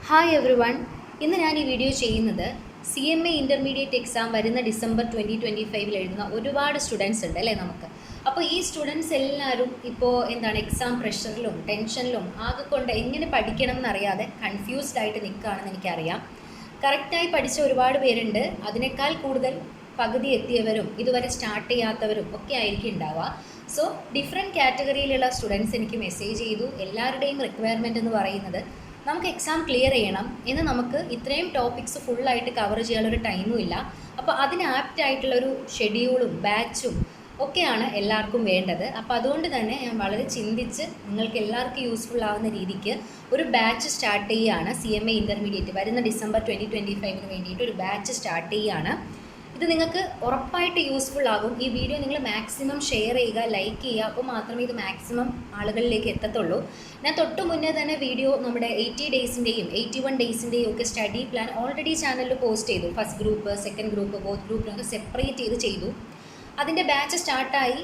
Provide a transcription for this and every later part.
Hi every one. ഇന്ന് ഞാൻ ഈ വീഡിയോ ചെയ്യുന്നത് CMA ഇൻ്റർമീഡിയറ്റ് എക്സാം വരുന്ന ഡിസംബർ 2025 എഴുതുന്ന ഒരുപാട് സ്റ്റുഡൻസ് ഉണ്ട് അല്ലേ നമുക്ക്. അപ്പോൾ ഈ സ്റ്റുഡൻസ് എല്ലാവരും ഇപ്പോൾ എക്സാം പ്രഷറിലും ടെൻഷനിലും ആകെ കൊണ്ട് എങ്ങനെ പഠിക്കണം എന്നറിയാതെ കൺഫ്യൂസ്ഡ് ആയിട്ട് നിൽക്കുകയാണെന്ന് എനിക്കറിയാം. കറക്റ്റായി പഠിച്ച ഒരുപാട് പേരുണ്ട്. അതിനേക്കാൾ കൂടുതൽ പകുതി എത്തിയവരും ഇതുവരെ സ്റ്റാർട്ട് ചെയ്യാത്തവരും ഒക്കെ ആയിരിക്കും ഉണ്ടാവുക. സോ ഡിഫറെൻറ്റ് കാറ്റഗറിയിലുള്ള സ്റ്റുഡൻസ് എനിക്ക് മെസ്സേജ് ചെയ്തു. എല്ലാവരുടെയും റിക്വയർമെൻറ്റ് എന്ന് പറയുന്നത് നമുക്ക് എക്സാം ക്ലിയർ ചെയ്യണം എന്ന്, നമുക്ക് ഇത്രയും ടോപ്പിക്സ് ഫുള്ളായിട്ട് കവർ ചെയ്യാനുള്ളൊരു ടൈമും ഇല്ല. അപ്പോൾ അതിന് ആപ്റ്റായിട്ടുള്ളൊരു ഷെഡ്യൂളും ബാച്ചും ഒക്കെയാണ് എല്ലാവർക്കും വേണ്ടത്. അപ്പോൾ അതുകൊണ്ട് തന്നെ ഞാൻ വളരെ ചിന്തിച്ച് നിങ്ങൾക്ക് എല്ലാവർക്കും യൂസ്ഫുൾ ആവുന്ന രീതിക്ക് ഒരു ബാച്ച് സ്റ്റാർട്ട് ചെയ്യുകയാണ്. CMA ഇൻ്റർമീഡിയറ്റ് വരുന്ന ഡിസംബർ 2025 വേണ്ടിയിട്ട് ഒരു ബാച്ച് സ്റ്റാർട്ട് ചെയ്യുകയാണ്. ഇത് നിങ്ങൾക്ക് ഉറപ്പായിട്ട് യൂസ്ഫുൾ ആകും. ഈ വീഡിയോ നിങ്ങൾ മാക്സിമം ഷെയർ ചെയ്യുക, ലൈക്ക് ചെയ്യുക. അപ്പോൾ മാത്രമേ ഇത് മാക്സിമം ആളുകളിലേക്ക് എത്തത്തുള്ളൂ. ഞാൻ തൊട്ട് മുന്നേ തന്നെ വീഡിയോ നമ്മുടെ 80 ഡേയ്സിൻ്റെയും 81 ഡേയ്സിൻ്റെയും ഒക്കെ സ്റ്റഡി പ്ലാൻ ഓൾറെഡി ചാനലിൽ പോസ്റ്റ് ചെയ്തു. First group, second group, both ഗ്രൂപ്പിനൊക്കെ സെപ്പറേറ്റ് ചെയ്തു. അതിൻ്റെ ബാച്ച് സ്റ്റാർട്ടായി.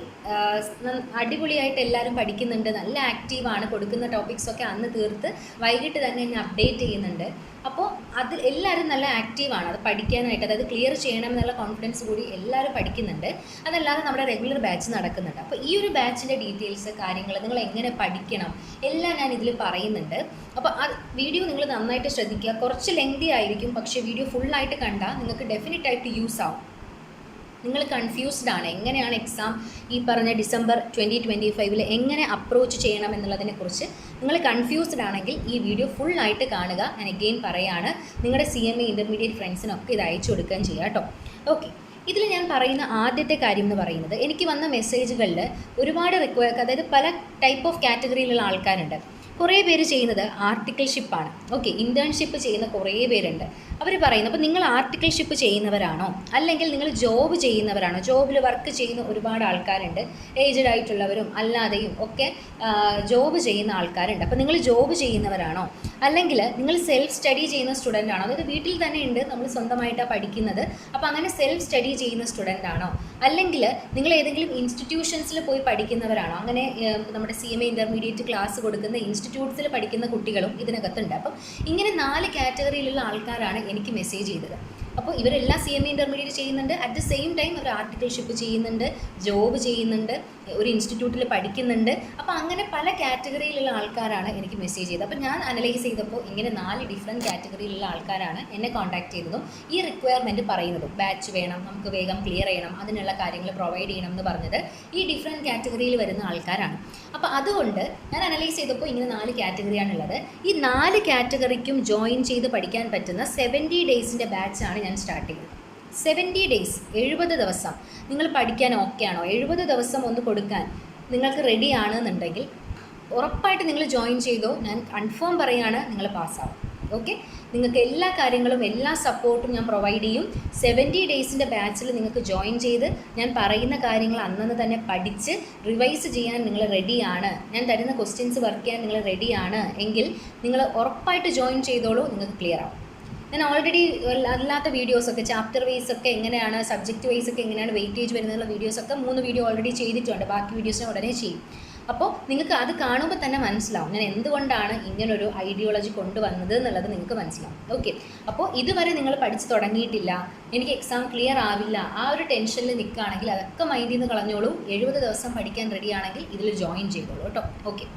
അടിപൊളിയായിട്ട് എല്ലാവരും പഠിക്കുന്നുണ്ട്, നല്ല ആക്റ്റീവാണ്. കൊടുക്കുന്ന ടോപ്പിക്സൊക്കെ അന്ന് തീർത്ത് വൈകിട്ട് തന്നെ ഞാൻ അപ്ഡേറ്റ് ചെയ്യുന്നുണ്ട്. അപ്പോൾ അതിൽ എല്ലാവരും നല്ല ആക്റ്റീവാണ് അത് പഠിക്കാനായിട്ട്, അതായത് ക്ലിയർ ചെയ്യണം എന്നുള്ള കോൺഫിഡൻസ് കൂടി എല്ലാവരും പഠിക്കുന്നുണ്ട്. അതല്ലാതെ നമ്മുടെ റെഗുലർ ബാച്ച് നടക്കുന്നുണ്ട്. അപ്പോൾ ഈ ഒരു ബാച്ചിൻ്റെ ഡീറ്റെയിൽസ്, കാര്യങ്ങൾ, നിങ്ങൾ എങ്ങനെ പഠിക്കണം എല്ലാം ഞാൻ ഇതിൽ പറയുന്നുണ്ട്. അപ്പോൾ ആ വീഡിയോ നിങ്ങൾ നന്നായിട്ട് ശ്രദ്ധിക്കുക. കുറച്ച് ലെങ്തി ആയിരിക്കും, പക്ഷേ വീഡിയോ ഫുള്ളായിട്ട് കണ്ടാൽ നിങ്ങൾക്ക് ഡെഫിനറ്റായിട്ട് യൂസ് ആവും. നിങ്ങൾ കൺഫ്യൂസ്ഡ് ആണ് എങ്ങനെയാണ് എക്സാം ഈ പറഞ്ഞ ഡിസംബർ 2025 എങ്ങനെ അപ്രോച്ച് ചെയ്യണം എന്നുള്ളതിനെക്കുറിച്ച് നിങ്ങൾ കൺഫ്യൂസ്ഡ് ആണെങ്കിൽ ഈ വീഡിയോ ഫുള്ളായിട്ട് കാണുക. ഞാൻ എഗെയിൻ പറയാണ്, നിങ്ങളുടെ CMA ഇൻ്റർമീഡിയറ്റ് ഫ്രണ്ട്സിനൊക്കെ ഇത് അയച്ചു കൊടുക്കുകയും ചെയ്യുക കേട്ടോ. ഓക്കെ, ഇതിൽ ഞാൻ പറയുന്ന ആദ്യത്തെ കാര്യം എന്ന് പറയുന്നത്, എനിക്ക് വന്ന മെസ്സേജുകളിൽ ഒരുപാട് അതായത് പല ടൈപ്പ് ഓഫ് കാറ്റഗറിയിലുള്ള ആൾക്കാരുണ്ട്. കുറേ പേര് ചെയ്യുന്നത് ആർട്ടിക്കിൾഷിപ്പാണ്. ഓക്കെ, ഇൻറ്റേൺഷിപ്പ് ചെയ്യുന്ന കുറേ പേരുണ്ട്. അവർ പറയുന്നു, അപ്പോൾ നിങ്ങൾ ആർട്ടിക്കിൾഷിപ്പ് ചെയ്യുന്നവരാണോ, അല്ലെങ്കിൽ നിങ്ങൾ ജോബ് ചെയ്യുന്നവരാണോ? ജോബിൽ വർക്ക് ചെയ്യുന്ന ഒരുപാട് ആൾക്കാരുണ്ട്, ഏജ്ഡ് ആയിട്ടുള്ളവരും അല്ലാതെയും ഒക്കെ ജോബ് ചെയ്യുന്ന ആൾക്കാരുണ്ട്. അപ്പോൾ നിങ്ങൾ ജോബ് ചെയ്യുന്നവരാണോ, അല്ലെങ്കിൽ നിങ്ങൾ സെൽഫ് സ്റ്റഡി ചെയ്യുന്ന സ്റ്റുഡൻ്റ് ആണോ? അതായത് വീട്ടിൽ തന്നെ ഉണ്ട്, നമ്മൾ സ്വന്തമായിട്ടാണ് പഠിക്കുന്നത്. അപ്പോൾ അങ്ങനെ സെൽഫ് സ്റ്റഡി ചെയ്യുന്ന സ്റ്റുഡൻ്റ് ആണോ, അല്ലെങ്കിൽ നിങ്ങൾ ഏതെങ്കിലും ഇൻസ്റ്റിറ്റ്യൂഷൻസിൽ പോയി പഠിക്കുന്നവരാണോ? അങ്ങനെ നമ്മുടെ CMA ഇൻ്റർമീഡിയറ്റ് ക്ലാസ് കൊടുക്കുന്ന ഇൻസ്റ്റിറ്റ്യൂട്ട്സിൽ പഠിക്കുന്ന കുട്ടികളും ഇതിനകത്തുണ്ട്. അപ്പം ഇങ്ങനെ 4 കാറ്റഗറിയിലുള്ള ആൾക്കാരാണ് എനിക്ക് മെസ്സേജ് ചെയ്തത്. അപ്പോൾ ഇവരെല്ലാം CMA ഇൻ്റർമീഡിയറ്റ് ചെയ്യുന്നുണ്ട്. അറ്റ് ദ സെയിം ടൈം അവർ ആർട്ടിക്കിൾഷിപ്പ് ചെയ്യുന്നുണ്ട്, ജോബ് ചെയ്യുന്നുണ്ട്, ഒരു ഇൻസ്റ്റിറ്റ്യൂട്ടിൽ പഠിക്കുന്നുണ്ട്. അപ്പോൾ അങ്ങനെ പല കാറ്റഗറിയിലുള്ള ആൾക്കാരാണ് എനിക്ക് മെസ്സേജ് ചെയ്തത്. അപ്പോൾ ഞാൻ അനലൈസ് ചെയ്തപ്പോൾ ഇങ്ങനെ 4 ഡിഫറെൻറ്റ് കാറ്റഗറിയിലുള്ള ആൾക്കാരാണ് എന്നെ കോൺടാക്ട് ചെയ്തതും ഈ റിക്വയർമെൻറ്റ് പറയുന്നതും. ബാച്ച് വേണം, നമുക്ക് വേഗം ക്ലിയർ ചെയ്യണം, അതിനുള്ള കാര്യങ്ങൾ പ്രൊവൈഡ് ചെയ്യണം എന്ന് പറഞ്ഞത് ഈ ഡിഫറെൻറ്റ് കാറ്റഗറിയിൽ വരുന്ന ആൾക്കാരാണ്. അപ്പോൾ അതുകൊണ്ട് ഞാൻ അനലൈസ് ചെയ്തപ്പോൾ ഇങ്ങനെ 4 കാറ്റഗറിയാണുള്ളത്. ഈ 4 കാറ്റഗറിക്കും ജോയിൻ ചെയ്ത് പഠിക്കാൻ പറ്റുന്ന 70 ഡേയ്സിൻ്റെ ബാച്ചാണ് ഞാൻ സ്റ്റാർട്ട് ചെയ്തത്. 70 ഡേയ്സ്, 70 ദിവസം നിങ്ങൾ പഠിക്കാൻ ഓക്കെ ആണോ? 70 ദിവസം ഒന്ന് കൊടുക്കാൻ നിങ്ങൾക്ക് റെഡി ആണെന്നുണ്ടെങ്കിൽ ഉറപ്പായിട്ട് നിങ്ങൾ ജോയിൻ ചെയ്തോ. ഞാൻ കൺഫേം പറയുകയാണ്, നിങ്ങൾ പാസ്സാവും. ഓക്കെ, നിങ്ങൾക്ക് എല്ലാ കാര്യങ്ങളും എല്ലാ സപ്പോർട്ടും ഞാൻ പ്രൊവൈഡ് ചെയ്യും. 70 ഡേയ്സിൻ്റെ ബാച്ചിൽ നിങ്ങൾക്ക് ജോയിൻ ചെയ്ത് ഞാൻ പറയുന്ന കാര്യങ്ങൾ അന്നന്ന് തന്നെ പഠിച്ച് റിവൈസ് ചെയ്യാൻ നിങ്ങൾ റെഡിയാണ്, ഞാൻ തരുന്ന ക്വസ്റ്റ്യൻസ് വർക്ക് ചെയ്യാൻ നിങ്ങൾ റെഡിയാണ് എങ്കിൽ നിങ്ങൾ ഉറപ്പായിട്ട് ജോയിൻ ചെയ്തോളൂ, നിങ്ങൾക്ക് ക്ലിയർ ആവും. ഞാൻ ഓൾറെഡി അല്ലാത്ത വീഡിയോസൊക്കെ ചാപ്റ്റർ വൈസ് ഒക്കെ എങ്ങനെയാണ്, സബ്ജക്റ്റ് വൈസ് ഒക്കെ എങ്ങനെയാണ് വെയിറ്റേജ് വരുന്നതെന്നുള്ള വീഡിയോസൊക്കെ 3 വീഡിയോ ഓൾറെഡി ചെയ്തിട്ടുണ്ട്. ബാക്കി വീഡിയോസിനെ ഉടനെ ചെയ്യും. അപ്പോൾ നിങ്ങൾക്ക് അത് കാണുമ്പോൾ തന്നെ മനസ്സിലാവും ഞാൻ എന്തുകൊണ്ടാണ് ഇങ്ങനൊരു ഐഡിയോളജി കൊണ്ടുവന്നത് എന്നുള്ളത് നിങ്ങൾക്ക് മനസ്സിലാവും. ഓക്കെ, അപ്പോൾ ഇതുവരെ നിങ്ങൾ പഠിച്ച് തുടങ്ങിയിട്ടില്ല, എനിക്ക് എക്സാം ക്ലിയർ ആവില്ല, ആ ഒരു ടെൻഷനിൽ നിൽക്കുകയാണെങ്കിൽ അതൊക്കെ മൈൻഡിൽ നിന്ന് കളഞ്ഞോളൂ. 70 ദിവസം പഠിക്കാൻ റെഡിയാണെങ്കിൽ ഇതിൽ ജോയിൻ ചെയ്തോളൂ കേട്ടോ. ഓക്കെ,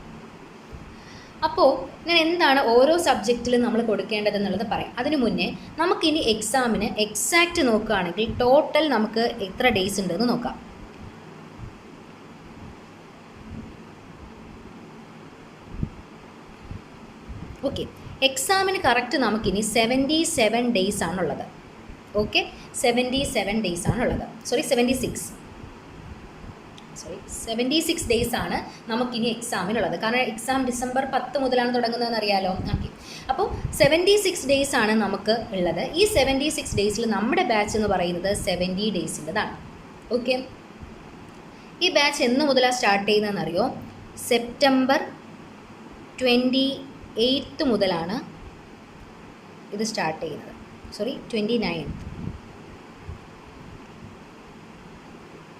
അപ്പോൾ ഞാൻ എന്താണ് ഓരോ സബ്ജക്റ്റിലും നമ്മൾ കൊടുക്കേണ്ടതെന്നുള്ളത് പറയാം. അതിനു മുന്നേ നമുക്കിനി എക്സാമിന് എക്സാക്റ്റ് നോക്കുകയാണെങ്കിൽ ടോട്ടൽ നമുക്ക് എത്ര ഡേയ്സ് ഉണ്ടെന്ന് നോക്കാം. ഓക്കെ, എക്സാമിന് കറക്റ്റ് നമുക്കിനി 77 ഡേയ്സ് ആണുള്ളത്. ഓക്കെ, 77 ഡേയ്സ് ആണുള്ളത്. 76 ഡേയ്സ് ആണ് നമുക്കിനി എക്സാമിനുള്ളത്. കാരണം എക്സാം ഡിസംബർ 10 മുതലാണ് തുടങ്ങുന്നതെന്ന് അറിയാലോ. ഓക്കെ, അപ്പോൾ 76 ഡേയ്സ് ആണ് നമുക്ക് ഉള്ളത്. ഈ 76 ഡേയ്സിൽ നമ്മുടെ ബാച്ച് എന്ന് പറയുന്നത് 70 ഡേയ്സിൻ്റെതാണ്. ഓക്കെ, ഈ ബാച്ച് എന്ന് മുതലാണ് സ്റ്റാർട്ട് ചെയ്യുന്നതെന്നറിയോ? സെപ്റ്റംബർ 28 മുതലാണ് ഇത് സ്റ്റാർട്ട് ചെയ്യുന്നത്. 29.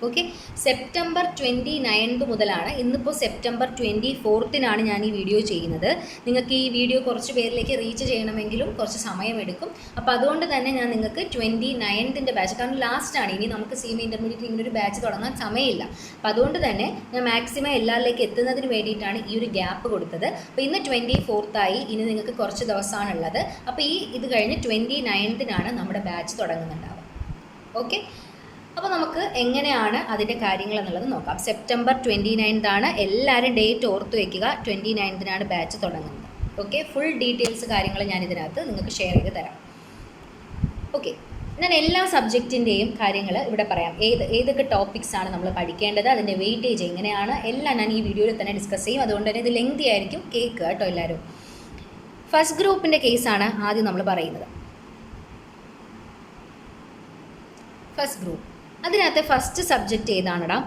ഓക്കെ, സെപ്റ്റംബർ 29 മുതലാണ്. ഇന്നിപ്പോൾ സെപ്റ്റംബർ 24 ഞാൻ ഈ വീഡിയോ ചെയ്യുന്നത്. നിങ്ങൾക്ക് ഈ വീഡിയോ കുറച്ച് പേരിലേക്ക് റീച്ച് ചെയ്യണമെങ്കിലും കുറച്ച് സമയമെടുക്കും. അപ്പോൾ അതുകൊണ്ട് തന്നെ ഞാൻ നിങ്ങൾക്ക് 29 ബാച്ച്, കാരണം ലാസ്റ്റാണ്, ഇനി നമുക്ക് CMA ഇൻ്റർമീഡിയറ്റ് ഇങ്ങനൊരു ബാച്ച് തുടങ്ങാൻ സമയമില്ല. അപ്പോൾ അതുകൊണ്ട് തന്നെ ഞാൻ മാക്സിമം എല്ലാവരിലേക്ക് എത്തുന്നതിന് വേണ്ടിയിട്ടാണ് ഈ ഒരു ഗ്യാപ്പ് കൊടുത്തത്. അപ്പോൾ ഇന്ന് 24 ഇനി നിങ്ങൾക്ക് കുറച്ച് ദിവസമാണുള്ളത്. അപ്പോൾ ഇത് കഴിഞ്ഞ് 29 നമ്മുടെ ബാച്ച് തുടങ്ങുന്നുണ്ടാവുക. ഓക്കെ, അപ്പോൾ നമുക്ക് എങ്ങനെയാണ് അതിൻ്റെ കാര്യങ്ങൾ എന്നുള്ളത് നോക്കാം. സെപ്റ്റംബർ 29 എല്ലാവരും ഡേറ്റ് ഓർത്ത് വയ്ക്കുക. 29 ബാച്ച് തുടങ്ങുന്നത്. ഓക്കെ, ഫുൾ ഡീറ്റെയിൽസ് കാര്യങ്ങൾ ഞാൻ ഇതിനകത്ത് നിങ്ങൾക്ക് ഷെയർ ചെയ്ത് തരാം. ഓക്കെ, ഞാൻ എല്ലാ സബ്ജക്റ്റിൻ്റെയും കാര്യങ്ങൾ ഇവിടെ പറയാം. ഏതൊക്കെ ടോപ്പിക്സാണ് നമ്മൾ പഠിക്കേണ്ടത്, അതിൻ്റെ വെയിറ്റേജ് എങ്ങനെയാണ്, എല്ലാം ഞാൻ ഈ വീഡിയോയിൽ തന്നെ ഡിസ്കസ് ചെയ്യും. അതുകൊണ്ട് തന്നെ ഇത് ലെങ്തി ആയിരിക്കും, കേൾക്കുക കേട്ടോ എല്ലാവരും. ഫസ്റ്റ് ഗ്രൂപ്പിൻ്റെ കേസാണ് ആദ്യം നമ്മൾ പറയുന്നത്. ഫസ്റ്റ് ഗ്രൂപ്പ്, അതിനകത്ത് ഫസ്റ്റ് സബ്ജക്റ്റ് ഏതാണെടാ?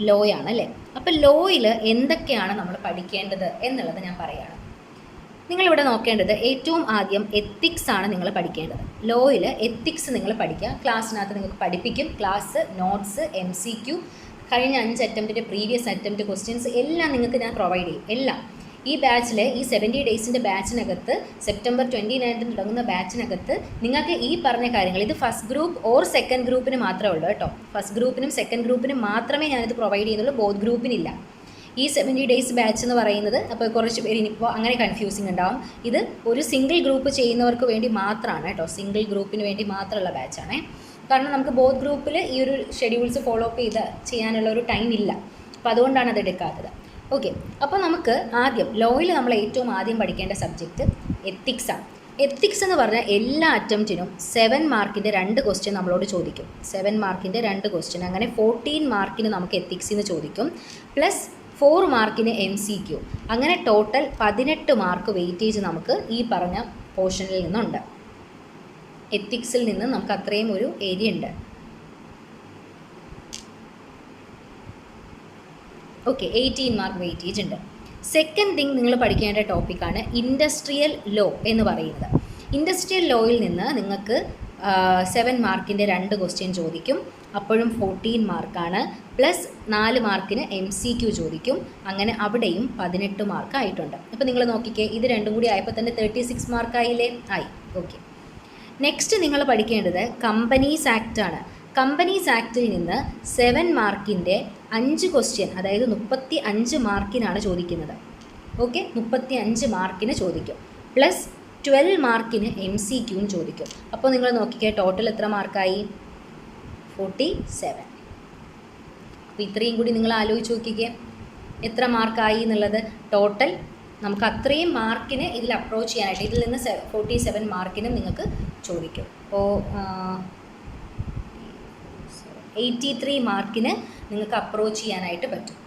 ലോ ആണ് അല്ലേ. അപ്പോൾ ലോയിൽ എന്തൊക്കെയാണ് നമ്മൾ പഠിക്കേണ്ടത് എന്നുള്ളത് ഞാൻ പറയുകയാണ്. നിങ്ങളിവിടെ നോക്കേണ്ടത് ഏറ്റവും ആദ്യം എത്തിക്സ് ആണ് നിങ്ങൾ പഠിക്കേണ്ടത്. ലോയിൽ എത്തിക്സ് നിങ്ങൾ പഠിക്കുക. ക്ലാസ്സിനകത്ത് നിങ്ങൾക്ക് പഠിപ്പിക്കും. ക്ലാസ്, നോട്ട്സ്, MCQ, കഴിഞ്ഞ 5 അറ്റംപ്റ്റിൻ്റെ പ്രീവിയസ് അറ്റംപ്റ്റ് ക്വസ്റ്റ്യൻസ് എല്ലാം നിങ്ങൾക്ക് ഞാൻ പ്രൊവൈഡ് ചെയ്യും. എല്ലാം ഈ ബാച്ചിൽ, ഈ 70 ഡേയ്സിൻ്റെ ബാച്ചിനകത്ത്, സെപ്റ്റംബർ 29 തുടങ്ങുന്ന ബാച്ചിനകത്ത് നിങ്ങൾക്ക് ഈ പറഞ്ഞ കാര്യങ്ങൾ, ഇത് ഫസ്റ്റ് ഗ്രൂപ്പ് ഓർ സെക്കൻഡ് ഗ്രൂപ്പിന് മാത്രമേ ഉള്ളൂ കേട്ടോ. ഫസ്റ്റ് ഗ്രൂപ്പിനും സെക്കൻഡ് ഗ്രൂപ്പിനും മാത്രമേ ഞാനിത് പ്രൊവൈഡ് ചെയ്യുന്നുള്ളൂ, ബോത്ത് ഗ്രൂപ്പിനില്ല. ഈ 70 ഡേയ്സ് ബാച്ച് എന്ന് പറയുന്നത്, അപ്പോൾ കുറച്ച് പേര് ഇനിയിപ്പോൾ അങ്ങനെ കൺഫ്യൂസിങ് ഉണ്ടാവും, ഇത് ഒരു സിംഗിൾ ഗ്രൂപ്പ് ചെയ്യുന്നവർക്ക് വേണ്ടി മാത്രമാണ് കേട്ടോ. സിംഗിൾ ഗ്രൂപ്പിന് വേണ്ടി മാത്രമുള്ള ബാച്ചാണ്. കാരണം നമുക്ക് ബോത്ത് ഗ്രൂപ്പിൽ ഈ ഒരു ഷെഡ്യൂൾസ് ഫോളോ അപ്പ് ചെയ്യാനുള്ള ഒരു ടൈം ഇല്ല. അപ്പോൾ അതുകൊണ്ടാണ് അത് എടുക്കാത്തത്. ഓക്കെ, അപ്പോൾ നമുക്ക് ആദ്യം ലോയിൽ നമ്മൾ ഏറ്റവും ആദ്യം പഠിക്കേണ്ട സബ്ജക്റ്റ് എത്തിക്സാണ്. എത്തിക്സ് എന്ന് പറഞ്ഞാൽ എല്ലാ അറ്റംപ്റ്റിനും 7 മാർക്കിൻ്റെ 2 ക്വസ്റ്റ്യൻ നമ്മളോട് ചോദിക്കും. 7 മാർക്കിൻ്റെ 2 ക്വസ്റ്റ്യൻ, അങ്ങനെ 14 മാർക്കിന് നമുക്ക് എത്തിക്സിൽ നിന്ന് ചോദിക്കും. പ്ലസ് 4 മാർക്കിന് MCQ, അങ്ങനെ ടോട്ടൽ 18 മാർക്ക് വെയിറ്റേജ് നമുക്ക് ഈ പറഞ്ഞ പോർഷനിൽ നിന്നുണ്ട്. എത്തിക്സിൽ നിന്ന് നമുക്ക് അത്രയും ഒരു ഏരിയ ഉണ്ട്. ഓക്കെ, 18 മാർക്ക് വെയിറ്റേജ് ഉണ്ട്. സെക്കൻഡ് തിങ് നിങ്ങൾ പഠിക്കേണ്ട ടോപ്പിക്കാണ് ഇൻഡസ്ട്രിയൽ ലോ എന്ന് പറയുന്നത്. ഇൻഡസ്ട്രിയൽ ലോയിൽ നിന്ന് നിങ്ങൾക്ക് 7 മാർക്കിൻ്റെ 2 ക്വസ്റ്റ്യൻ ചോദിക്കും. അപ്പോഴും 14 മാർക്കാണ്. പ്ലസ് 4 മാർക്കിന് MCQ ചോദിക്കും. അങ്ങനെ അവിടെയും 18 മാർക്ക് ആയിട്ടുണ്ട്. അപ്പോൾ നിങ്ങൾ നോക്കിക്കേ, ഇത് രണ്ടും കൂടി ആയപ്പോൾ തന്നെ 36 മാർക്കായില്ലേ? ആയി. ഓക്കെ, നെക്സ്റ്റ് നിങ്ങൾ പഠിക്കേണ്ടത് കമ്പനീസ് ആക്ട് ആണ്. കമ്പനീസ് ആക്റ്റിൽ നിന്ന് 7 മാർക്കിൻ്റെ 5 ക്വസ്റ്റ്യൻ, അതായത് 35 മാർക്കിനാണ് ചോദിക്കുന്നത്. ഓക്കെ, 35 മാർക്കിന് ചോദിക്കും. പ്ലസ് 12 മാർക്കിന് MCQയും ചോദിക്കും. അപ്പോൾ നിങ്ങൾ നോക്കിക്കേ, ടോട്ടൽ എത്ര മാർക്കായി? 47. അപ്പോൾ ഇത്രയും കൂടി നിങ്ങൾ ആലോചിച്ച് നോക്കിക്കേ എത്ര മാർക്കായി എന്നുള്ളത്. ടോട്ടൽ നമുക്ക് അത്രയും മാർക്കിന് ഇതിൽ അപ്രോച്ച് ചെയ്യാനായിട്ട്, ഇതിൽ നിന്ന് 47 മാർക്കിനും നിങ്ങൾക്ക് ചോദിക്കും. അപ്പോൾ 83 മാർക്കിന് നിങ്ങൾക്ക് അപ്രോച്ച് ചെയ്യാനായിട്ട് പറ്റും.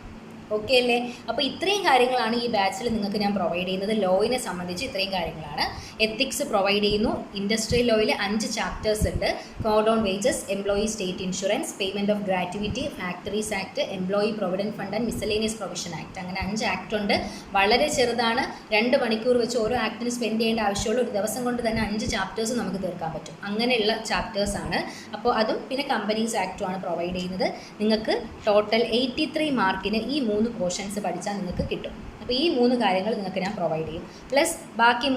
ഓക്കെ അല്ലേ? അപ്പോൾ ഇത്രയും കാര്യങ്ങളാണ് ഈ ബാച്ചിൽ നിങ്ങൾക്ക് ഞാൻ പ്രൊവൈഡ് ചെയ്യുന്നത്. ലോയിനെ സംബന്ധിച്ച് ഇത്രയും കാര്യങ്ങളാണ്. എത്തിക്സ് പ്രൊവൈഡ് ചെയ്യുന്നു. ഇൻഡസ്ട്രിയൽ ലോയിൽ 5 ചാപ്റ്റേഴ്സ് ഉണ്ട്. Code on wages, employee state insurance, payment of gratuity, factories act, employee provident fund and miscellaneous provision act. അങ്ങനെ 5 ആക്ട് ഉണ്ട്. വളരെ ചെറുതാണ്. 2 മണിക്കൂർ വെച്ച് ഓരോ ആക്ടിന് സ്പെൻഡ് ചെയ്യേണ്ട ആവശ്യമുള്ള, ഒരു ദിവസം കൊണ്ട് തന്നെ 5 ചാപ്റ്റേഴ്സ് നമുക്ക് തീർക്കാൻ പറ്റും. അങ്ങനെയുള്ള ചാപ്റ്റേഴ്സാണ്. അപ്പോൾ അതും പിന്നെ കമ്പനീസ് ആക്റ്റുമാണ് പ്രൊവൈഡ് ചെയ്യുന്നത്. നിങ്ങൾക്ക് ടോട്ടൽ 83 മാർക്കിന് ഈ 3 പോർഷൻസ് പഠിച്ചാൽ നിങ്ങൾക്ക് കിട്ടും. അപ്പോൾ ഈ 3 കാര്യങ്ങൾ നിങ്ങൾക്ക് ഞാൻ പ്രൊവൈഡ് ചെയ്യും. പ്ലസ് ബാക്കി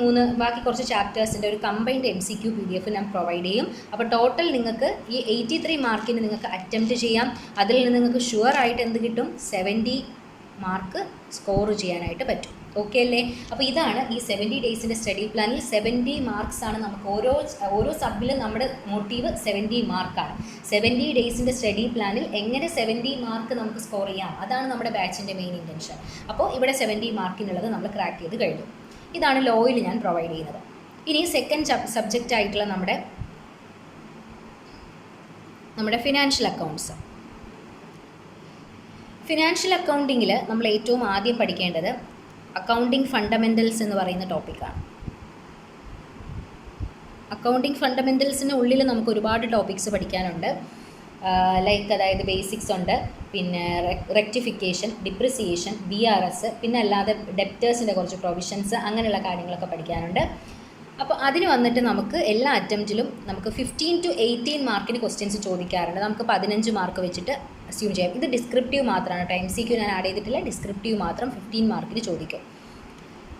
കുറച്ച് ചാപ്റ്റേഴ്സിൻ്റെ ഒരു കമ്പൈൻഡ് MCQ PDF ഞാൻ പ്രൊവൈഡ് ചെയ്യും. അപ്പോൾ ടോട്ടൽ നിങ്ങൾക്ക് ഈ 83 മാർക്കിന് നിങ്ങൾക്ക് അറ്റംപ്റ്റ് ചെയ്യാം. അതിൽ നിന്ന് നിങ്ങൾക്ക് ഷുവർ ആയിട്ട് എന്ത് കിട്ടും? 70 മാർക്ക് സ്കോർ ചെയ്യാനായിട്ട് പറ്റും. ഓക്കെ അല്ലേ? അപ്പോൾ ഇതാണ് ഈ 70 ഡേയ്സിൻ്റെ സ്റ്റഡി പ്ലാനിൽ 70 മാർക്സ് ആണ് നമുക്ക് ഓരോ സബിലും നമ്മുടെ മോട്ടീവ് 70 മാർക്കാണ്. 70 ഡേയ്സിൻ്റെ സ്റ്റഡി പ്ലാനിൽ എങ്ങനെ 70 മാർക്ക് നമുക്ക് സ്കോർ ചെയ്യാം, അതാണ് നമ്മുടെ ബാച്ചിൻ്റെ മെയിൻ ഇൻറ്റൻഷൻ. അപ്പോൾ ഇവിടെ 70 മാർക്കിനുള്ളത് നമ്മൾ ക്രാക്ക് ചെയ്ത് കഴിഞ്ഞു. ഇതാണ് ലോയിൽ ഞാൻ പ്രൊവൈഡ് ചെയ്യുന്നത്. ഇനി സെക്കൻഡ് സബ്ജക്റ്റ് ആയിട്ടുള്ള നമ്മുടെ ഫിനാൻഷ്യൽ അക്കൗണ്ട്സ്. ഫിനാൻഷ്യൽ അക്കൗണ്ടിങ്ങിൽ നമ്മൾ ഏറ്റവും ആദ്യം പഠിക്കേണ്ടത് അക്കൗണ്ടിങ് ഫണ്ടമെൻ്റൽസ് എന്ന് പറയുന്ന ടോപ്പിക്കാണ്. അക്കൗണ്ടിങ് ഫണ്ടമെൻ്റൽസിന് ഉള്ളിൽ നമുക്ക് ഒരുപാട് ടോപ്പിക്സ് പഠിക്കാനുണ്ട്. അതായത് ബേസിക്സ് ഉണ്ട്, പിന്നെ റെക്ടിഫിക്കേഷൻ, ഡിപ്രിസിയേഷൻ, BRS, പിന്നെ അല്ലാതെ ഡെപ്റ്റേഴ്സിൻ്റെ കുറച്ച് പ്രൊവിഷൻസ്, അങ്ങനെയുള്ള കാര്യങ്ങളൊക്കെ പഠിക്കാനുണ്ട്. അപ്പോൾ അതിന് വന്നിട്ട് നമുക്ക് എല്ലാ അറ്റംപ്റ്റിലും നമുക്ക് 15 to 18 മാർക്കിന് ക്വസ്റ്റ്യൻസ് ചോദിക്കാറുണ്ട്. നമുക്ക് 15 മാർക്ക് വെച്ചിട്ട് അസ്യൂം ചെയ്യാം. ഇത് ഡിസ്ക്രിപ്റ്റീവ് മാത്രമാണ് കേട്ടോ, MCQ ഞാൻ ആഡ് ചെയ്തിട്ടില്ല, ഡിസ്ക്രിപ്റ്റീവ് മാത്രം 15 മാർക്കിന് ചോദിക്കും.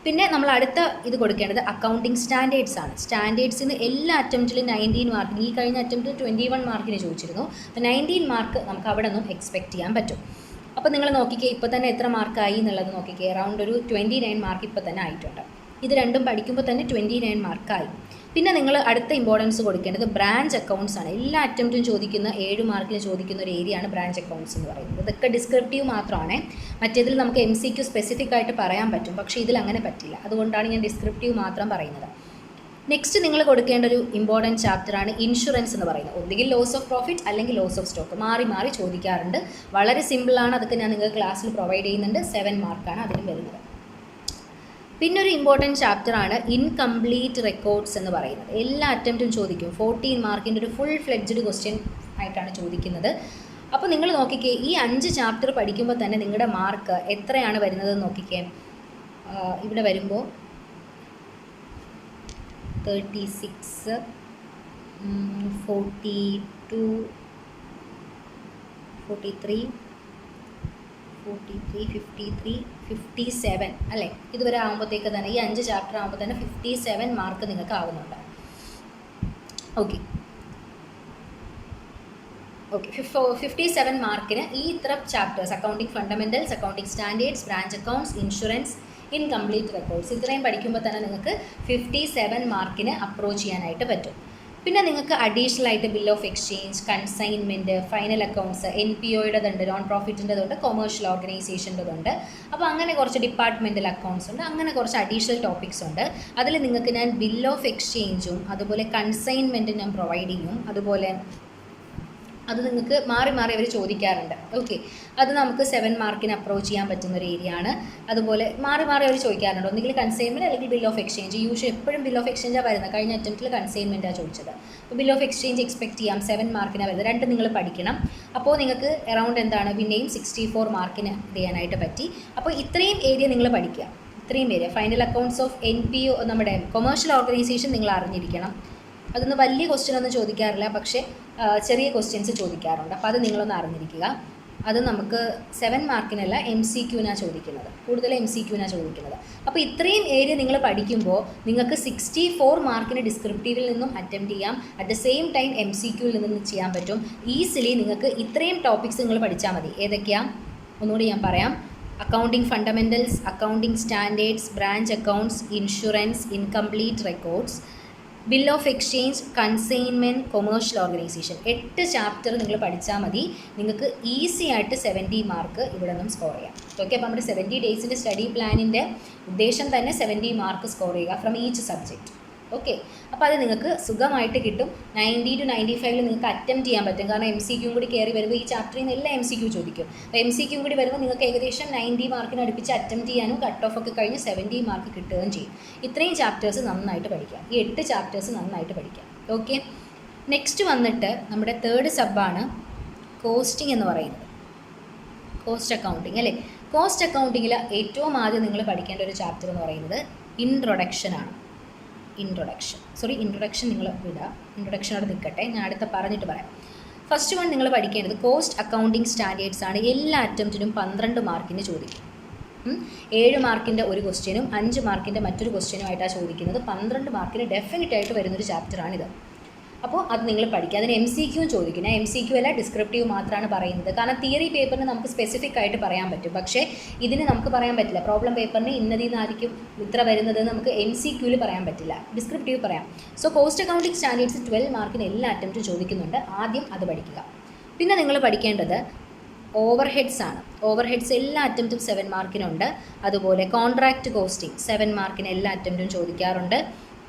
പിന്നെ നമ്മൾ അടുത്ത ഇത് കൊടുക്കേണ്ടത് അക്കൗണ്ടിങ് സ്റ്റാൻഡേർഡ്സ് ആണ്. സ്റ്റാൻഡേർഡ്സിന് എല്ലാ അറ്റംപ്റ്റിലും 19 മാർക്കിന്, ഈ കഴിഞ്ഞ അറ്റംപ്റ്റിൽ 21 മാർക്കിന് ചോദിച്ചിരുന്നു. അപ്പോൾ 19 മാർക്ക് നമുക്ക് അവിടെ നിന്നും എക്സ്പെക്റ്റ് ചെയ്യാൻ പറ്റും. അപ്പോൾ നിങ്ങൾ നോക്കിക്കേ ഇപ്പോൾ തന്നെ എത്ര മാർക്കായി എന്നുള്ളത് നോക്കിക്കേ, അറൗണ്ട് ഒരു 29 മാർക്ക് ഇപ്പോൾ തന്നെ ആയിട്ടുണ്ട്. ഇത് രണ്ടും പഠിക്കുമ്പോൾ തന്നെ 29 മാർക്കായി. പിന്നെ നിങ്ങൾ അടുത്ത ഇമ്പോർട്ടൻസ് കൊടുക്കേണ്ടത് ബ്രാഞ്ച് അക്കൗണ്ട്സ് ആണ്. എല്ലാ അറ്റംപ്റ്റും ചോദിക്കുന്ന 7 മാർക്കിന് ചോദിക്കുന്ന ഒരു ഏരിയയാണ് ബ്രാഞ്ച് അക്കൗണ്ട്സ് എന്ന് പറയുന്നത്. ഇതൊക്കെ ഡിസ്ക്രിപ്റ്റീവ് മാത്രമാണ്. മറ്റേതിൽ നമുക്ക് MCQ സ്പെസിഫിക് ആയിട്ട് പറയാൻ പറ്റും, പക്ഷേ ഇതിൽ അങ്ങനെ പറ്റില്ല. അതുകൊണ്ടാണ് ഞാൻ ഡിസ്ക്രിപ്റ്റീവ് മാത്രം പറയുന്നത്. നെക്സ്റ്റ് നിങ്ങൾ കൊടുക്കേണ്ട ഒരു ഇമ്പോർട്ടൻറ്റ് ചാപ്റ്ററാണ് ഇൻഷുറൻസ് എന്ന് പറയുന്നത്. ഒന്നുകിൽ ലോസ് ഓഫ് പ്രോഫിറ്റ് അല്ലെങ്കിൽ ലോസ് ഓഫ് സ്റ്റോക്ക്, മാറി മാറി ചോദിക്കാറുണ്ട്. വളരെ സിമ്പിളാണ്, അതൊക്കെ ഞാൻ നിങ്ങൾക്ക് ക്ലാസ്സിൽ പ്രൊവൈഡ് ചെയ്യുന്നുണ്ട്. 7 മാർക്കാണ് അതിന് വരുന്നത്. പിന്നെ ഒരു ഇമ്പോർട്ടൻറ്റ് ചാപ്റ്ററാണ് ഇൻകംപ്ലീറ്റ് റെക്കോർഡ്സ് എന്ന് പറയുന്നത്. എല്ലാ അറ്റംപ്റ്റും ചോദിക്കും. 14 മാർക്കിൻ്റെ ഒരു ഫുൾ ഫ്ലെഡ്ജ്ഡ് ക്വസ്റ്റ്യൻ ആയിട്ടാണ് ചോദിക്കുന്നത്. അപ്പോൾ നിങ്ങൾ നോക്കിക്കേ, ഈ 5 ചാപ്റ്റർ പഠിക്കുമ്പോൾ തന്നെ നിങ്ങളുടെ മാർക്ക് എത്രയാണ് വരുന്നത് നോക്കിക്കേ. ഇവിടെ വരുമ്പോൾ 36, 42, 43, 53, 57 അല്ലേ? ഇതുവരെ ആകുമ്പോഴത്തേക്ക് തന്നെ ഈ 5 ചാപ്റ്റർ ആകുമ്പോൾ തന്നെ 57 മാർക്ക് നിങ്ങൾക്ക് ആവുന്നുണ്ട്. ഓക്കെ 57 മാർക്കിന് ഈ ഇത്ര chapters, accounting fundamentals, accounting standards, branch accounts, insurance, incomplete records, ഇത്രയും പഠിക്കുമ്പോൾ തന്നെ നിങ്ങൾക്ക് 57 മാർക്കിന് അപ്രോച്ച് ചെയ്യാനായിട്ട് പറ്റും. പിന്നെ നിങ്ങൾക്ക് അഡീഷണൽ ആയിട്ട് bill of exchange, consignment, final accounts, NPOയുടേതുണ്ട്, നോൺ പ്രോഫിറ്റിൻ്റെതുണ്ട്, കൊമേഴ്ഷ്യൽ ഓർഗനൈസേഷൻ്റെതുണ്ട്. അപ്പോൾ അങ്ങനെ കുറച്ച് ഡിപ്പാർട്ട്മെൻറ്റൽ അക്കൗണ്ട്സ് ഉണ്ട്. അങ്ങനെ കുറച്ച് അഡീഷണൽ ടോപ്പിക്സ് ഉണ്ട്. അതിൽ നിങ്ങൾക്ക് ഞാൻ ബിൽ ഓഫ് എക്സ്ചേഞ്ചും അതുപോലെ കൺസൈൻമെൻറ്റും ഞാൻ പ്രൊവൈഡ് ചെയ്യും. അതുപോലെ അത് നിങ്ങൾക്ക് മാറി മാറി അവർ ചോദിക്കാറുണ്ട്. ഓക്കെ, അത് നമുക്ക് 7 മാർക്കിന് അപ്രോച്ച് ചെയ്യാൻ പറ്റുന്ന ഒരു ഏരിയ ആണ്. അതുപോലെ മാറി മാറി അവർ ചോദിക്കാറുണ്ട്, ഒന്നുകിൽ കൺസൈൻമെൻറ്റ് അല്ലെങ്കിൽ ബിൽ ഓഫ് എക്സ്ചേഞ്ച്. യൂഷ്വലി എപ്പോഴും ബിൽ ഓഫ് എക്സ്ചേഞ്ചാണ് വരുന്നത്. കഴിഞ്ഞ അറ്റംപ്റ്റിൽ കൺസൈൻമെൻറ്റാണ് ചോദിച്ചത്. അപ്പോൾ ബിൽ ഓഫ് എക്സ്ചേഞ്ച് എക്സ്പെക്ട് ചെയ്യാം, 7 മാർക്കിനാണ് വരുന്നത്. 2 നിങ്ങൾ പഠിക്കണം. അപ്പോൾ നിങ്ങൾക്ക് അറൗണ്ട് എന്താണ് പിന്നെയും 64 മാർക്കിന് ചെയ്യാനായിട്ട് പറ്റി. അപ്പോൾ ഇത്രയും ഏരിയ നിങ്ങൾ പഠിക്കുക. ഇത്രയും area final accounts of NPO, നമ്മുടെ കൊമേഴ്ഷ്യൽ ഓർഗനൈസേഷൻ നിങ്ങൾ അറിഞ്ഞിരിക്കണം. അതൊന്നും വലിയ ക്വസ്റ്റ്യൻ ഒന്നും ചോദിക്കാറില്ല, പക്ഷേ ചെറിയ ക്വസ്റ്റ്യൻസ് ചോദിക്കാറുണ്ട്. അപ്പോൾ അത് നിങ്ങളൊന്ന് അറിഞ്ഞിരിക്കുക. അത് നമുക്ക് 7 മാർക്കിനല്ല MCQനാണ് ചോദിക്കുന്നത്, കൂടുതൽ MCQനാണ് ചോദിക്കുന്നത്. അപ്പോൾ ഇത്രയും ഏരിയ നിങ്ങൾ പഠിക്കുമ്പോൾ നിങ്ങൾക്ക് 64 മാർക്കിന് ഡിസ്ക്രിപ്റ്റീവിൽ നിന്നും അറ്റംപ്റ്റ് ചെയ്യാം. അറ്റ് ദ സെയിം ടൈം MCQവിൽ നിന്നും ചെയ്യാൻ പറ്റും. ഈസിലി നിങ്ങൾക്ക് ഇത്രയും ടോപ്പിക്സ് നിങ്ങൾ പഠിച്ചാൽ മതി. ഏതൊക്കെയാണ് ഒന്നുകൂടി ഞാൻ പറയാം. Accounting fundamentals, accounting standards, branch accounts, insurance, incomplete records, bill of exchange, consignment, commercial organisation. 8 chapter നിങ്ങൾ പഠിച്ചാൽ മതി. നിങ്ങൾക്ക് ഈസി ആയിട്ട് 70 മാർക്ക് ഇവിടെ നിന്നും സ്കോർ ചെയ്യാം. ഓക്കെ, അപ്പോൾ നമ്മുടെ 70 ഡേയ്സിൻ്റെ സ്റ്റഡി പ്ലാനിൻ്റെ ഉദ്ദേശം തന്നെ 70 മാർക്ക് സ്കോർ ചെയ്യുക ഫ്രം ഈച്ച് സബ്ജക്റ്റ്. ഓക്കെ, അപ്പോൾ അത് നിങ്ങൾക്ക് സുഖമായിട്ട് കിട്ടും. 90 to 95 നിങ്ങൾക്ക് അറ്റംപ്റ്റ് ചെയ്യാൻ പറ്റും. കാരണം MCQ കൂടി കയറി വരുമ്പോൾ ഈ ചാപ്റ്ററിൽ നിന്ന് എല്ലാം MCQ ചോദിക്കും. അപ്പോൾ MCQ കൂടി വരുമ്പോൾ നിങ്ങൾക്ക് ഏകദേശം 90 മാർക്കിന് അടുപ്പിച്ച് അറ്റംപ്റ്റ് ചെയ്യാനും കട്ട് ഓഫ് ഒക്കെ കഴിഞ്ഞ് 70 മാർക്ക് കിട്ടുകയും ചെയ്യും. ഇത്രയും ചാപ്റ്റേഴ്സ് നന്നായിട്ട് പഠിക്കാം. ഈ 8 ചാപ്റ്റേഴ്സ് നന്നായിട്ട് പഠിക്കാം. ഓക്കെ, നെക്സ്റ്റ് വന്നിട്ട് നമ്മുടെ 3rd സബ്ബാണ് കോസ്റ്റിംഗ് എന്ന് പറയുന്നത്. കോസ്റ്റ് അക്കൗണ്ടിങ് അല്ലേ? കോസ്റ്റ് അക്കൗണ്ടിങ്ങിൽ ഏറ്റവും ആദ്യം നിങ്ങൾ പഠിക്കേണ്ട ഒരു ചാപ്റ്റർ എന്ന് പറയുന്നത് ഇൻട്രൊഡക്ഷനാണ്. ഇൻട്രൊഡക്ഷൻ നിങ്ങൾ വിടുക. ഇൻട്രൊഡക്ഷനോട് നിൽക്കട്ടെ, ഞാൻ അടുത്ത പറഞ്ഞിട്ട് പറയാം. ഫസ്റ്റ് വൺ നിങ്ങൾ പഠിക്കേണ്ടത് കോസ്റ്റ് അക്കൗണ്ടിങ് സ്റ്റാൻഡേർഡ്സ് ആണ്. എല്ലാ അറ്റംപ്റ്റിനും 12 മാർക്കിന് ചോദിക്കും. 7 മാർക്കിൻ്റെ ഒരു ക്വസ്റ്റ്യനും 5 മാർക്കിൻ്റെ മറ്റൊരു ക്വസ്റ്റ്യനുമായിട്ടാണ് ചോദിക്കുന്നത്. 12 മാർക്കിന് ഡെഫിനറ്റ് ആയിട്ട് വരുന്നൊരു ചാപ്റ്ററാണിത്. അപ്പോൾ അത് നിങ്ങൾ പഠിക്കുക. അതിന് MCQവും ചോദിക്കും. ഞാൻ MCQ അല്ല, ഡിസ്ക്രിപ്റ്റീവ് മാത്രമാണ് പറയുന്നത്. കാരണം തിയറി പേപ്പറിന് നമുക്ക് സ്പെസിഫിക് ആയിട്ട് പറയാൻ പറ്റും, പക്ഷേ ഇതിന് നമുക്ക് പറയാൻ പറ്റില്ല. പ്രോബ്ലം പേപ്പറിന് ഇന്നതിൽ നിന്നായിരിക്കും ഇത്ര വരുന്നത് നമുക്ക് MCQവിൽ പറയാൻ പറ്റില്ല, ഡിസ്ക്രിപ്റ്റീവ് പറയാം. സോ കോസ്റ്റ് അക്കൗണ്ടിങ് സ്റ്റാൻഡേർഡ്സ് 12 മാർക്കിന് എല്ലാ അറ്റംപ്റ്റും ചോദിക്കുന്നുണ്ട്. ആദ്യം അത് പഠിക്കുക. പിന്നെ നിങ്ങൾ പഠിക്കേണ്ടത് ഓവർ ഹെഡ്സ് ആണ്. ഓവർ ഹെഡ്സ് എല്ലാ അറ്റംപ്റ്റും 7 മാർക്കിനുണ്ട്. അതുപോലെ കോൺട്രാക്റ്റ് കോസ്റ്റിംഗ് 7 മാർക്കിന് എല്ലാ അറ്റംപ്റ്റും ചോദിക്കാറുണ്ട്.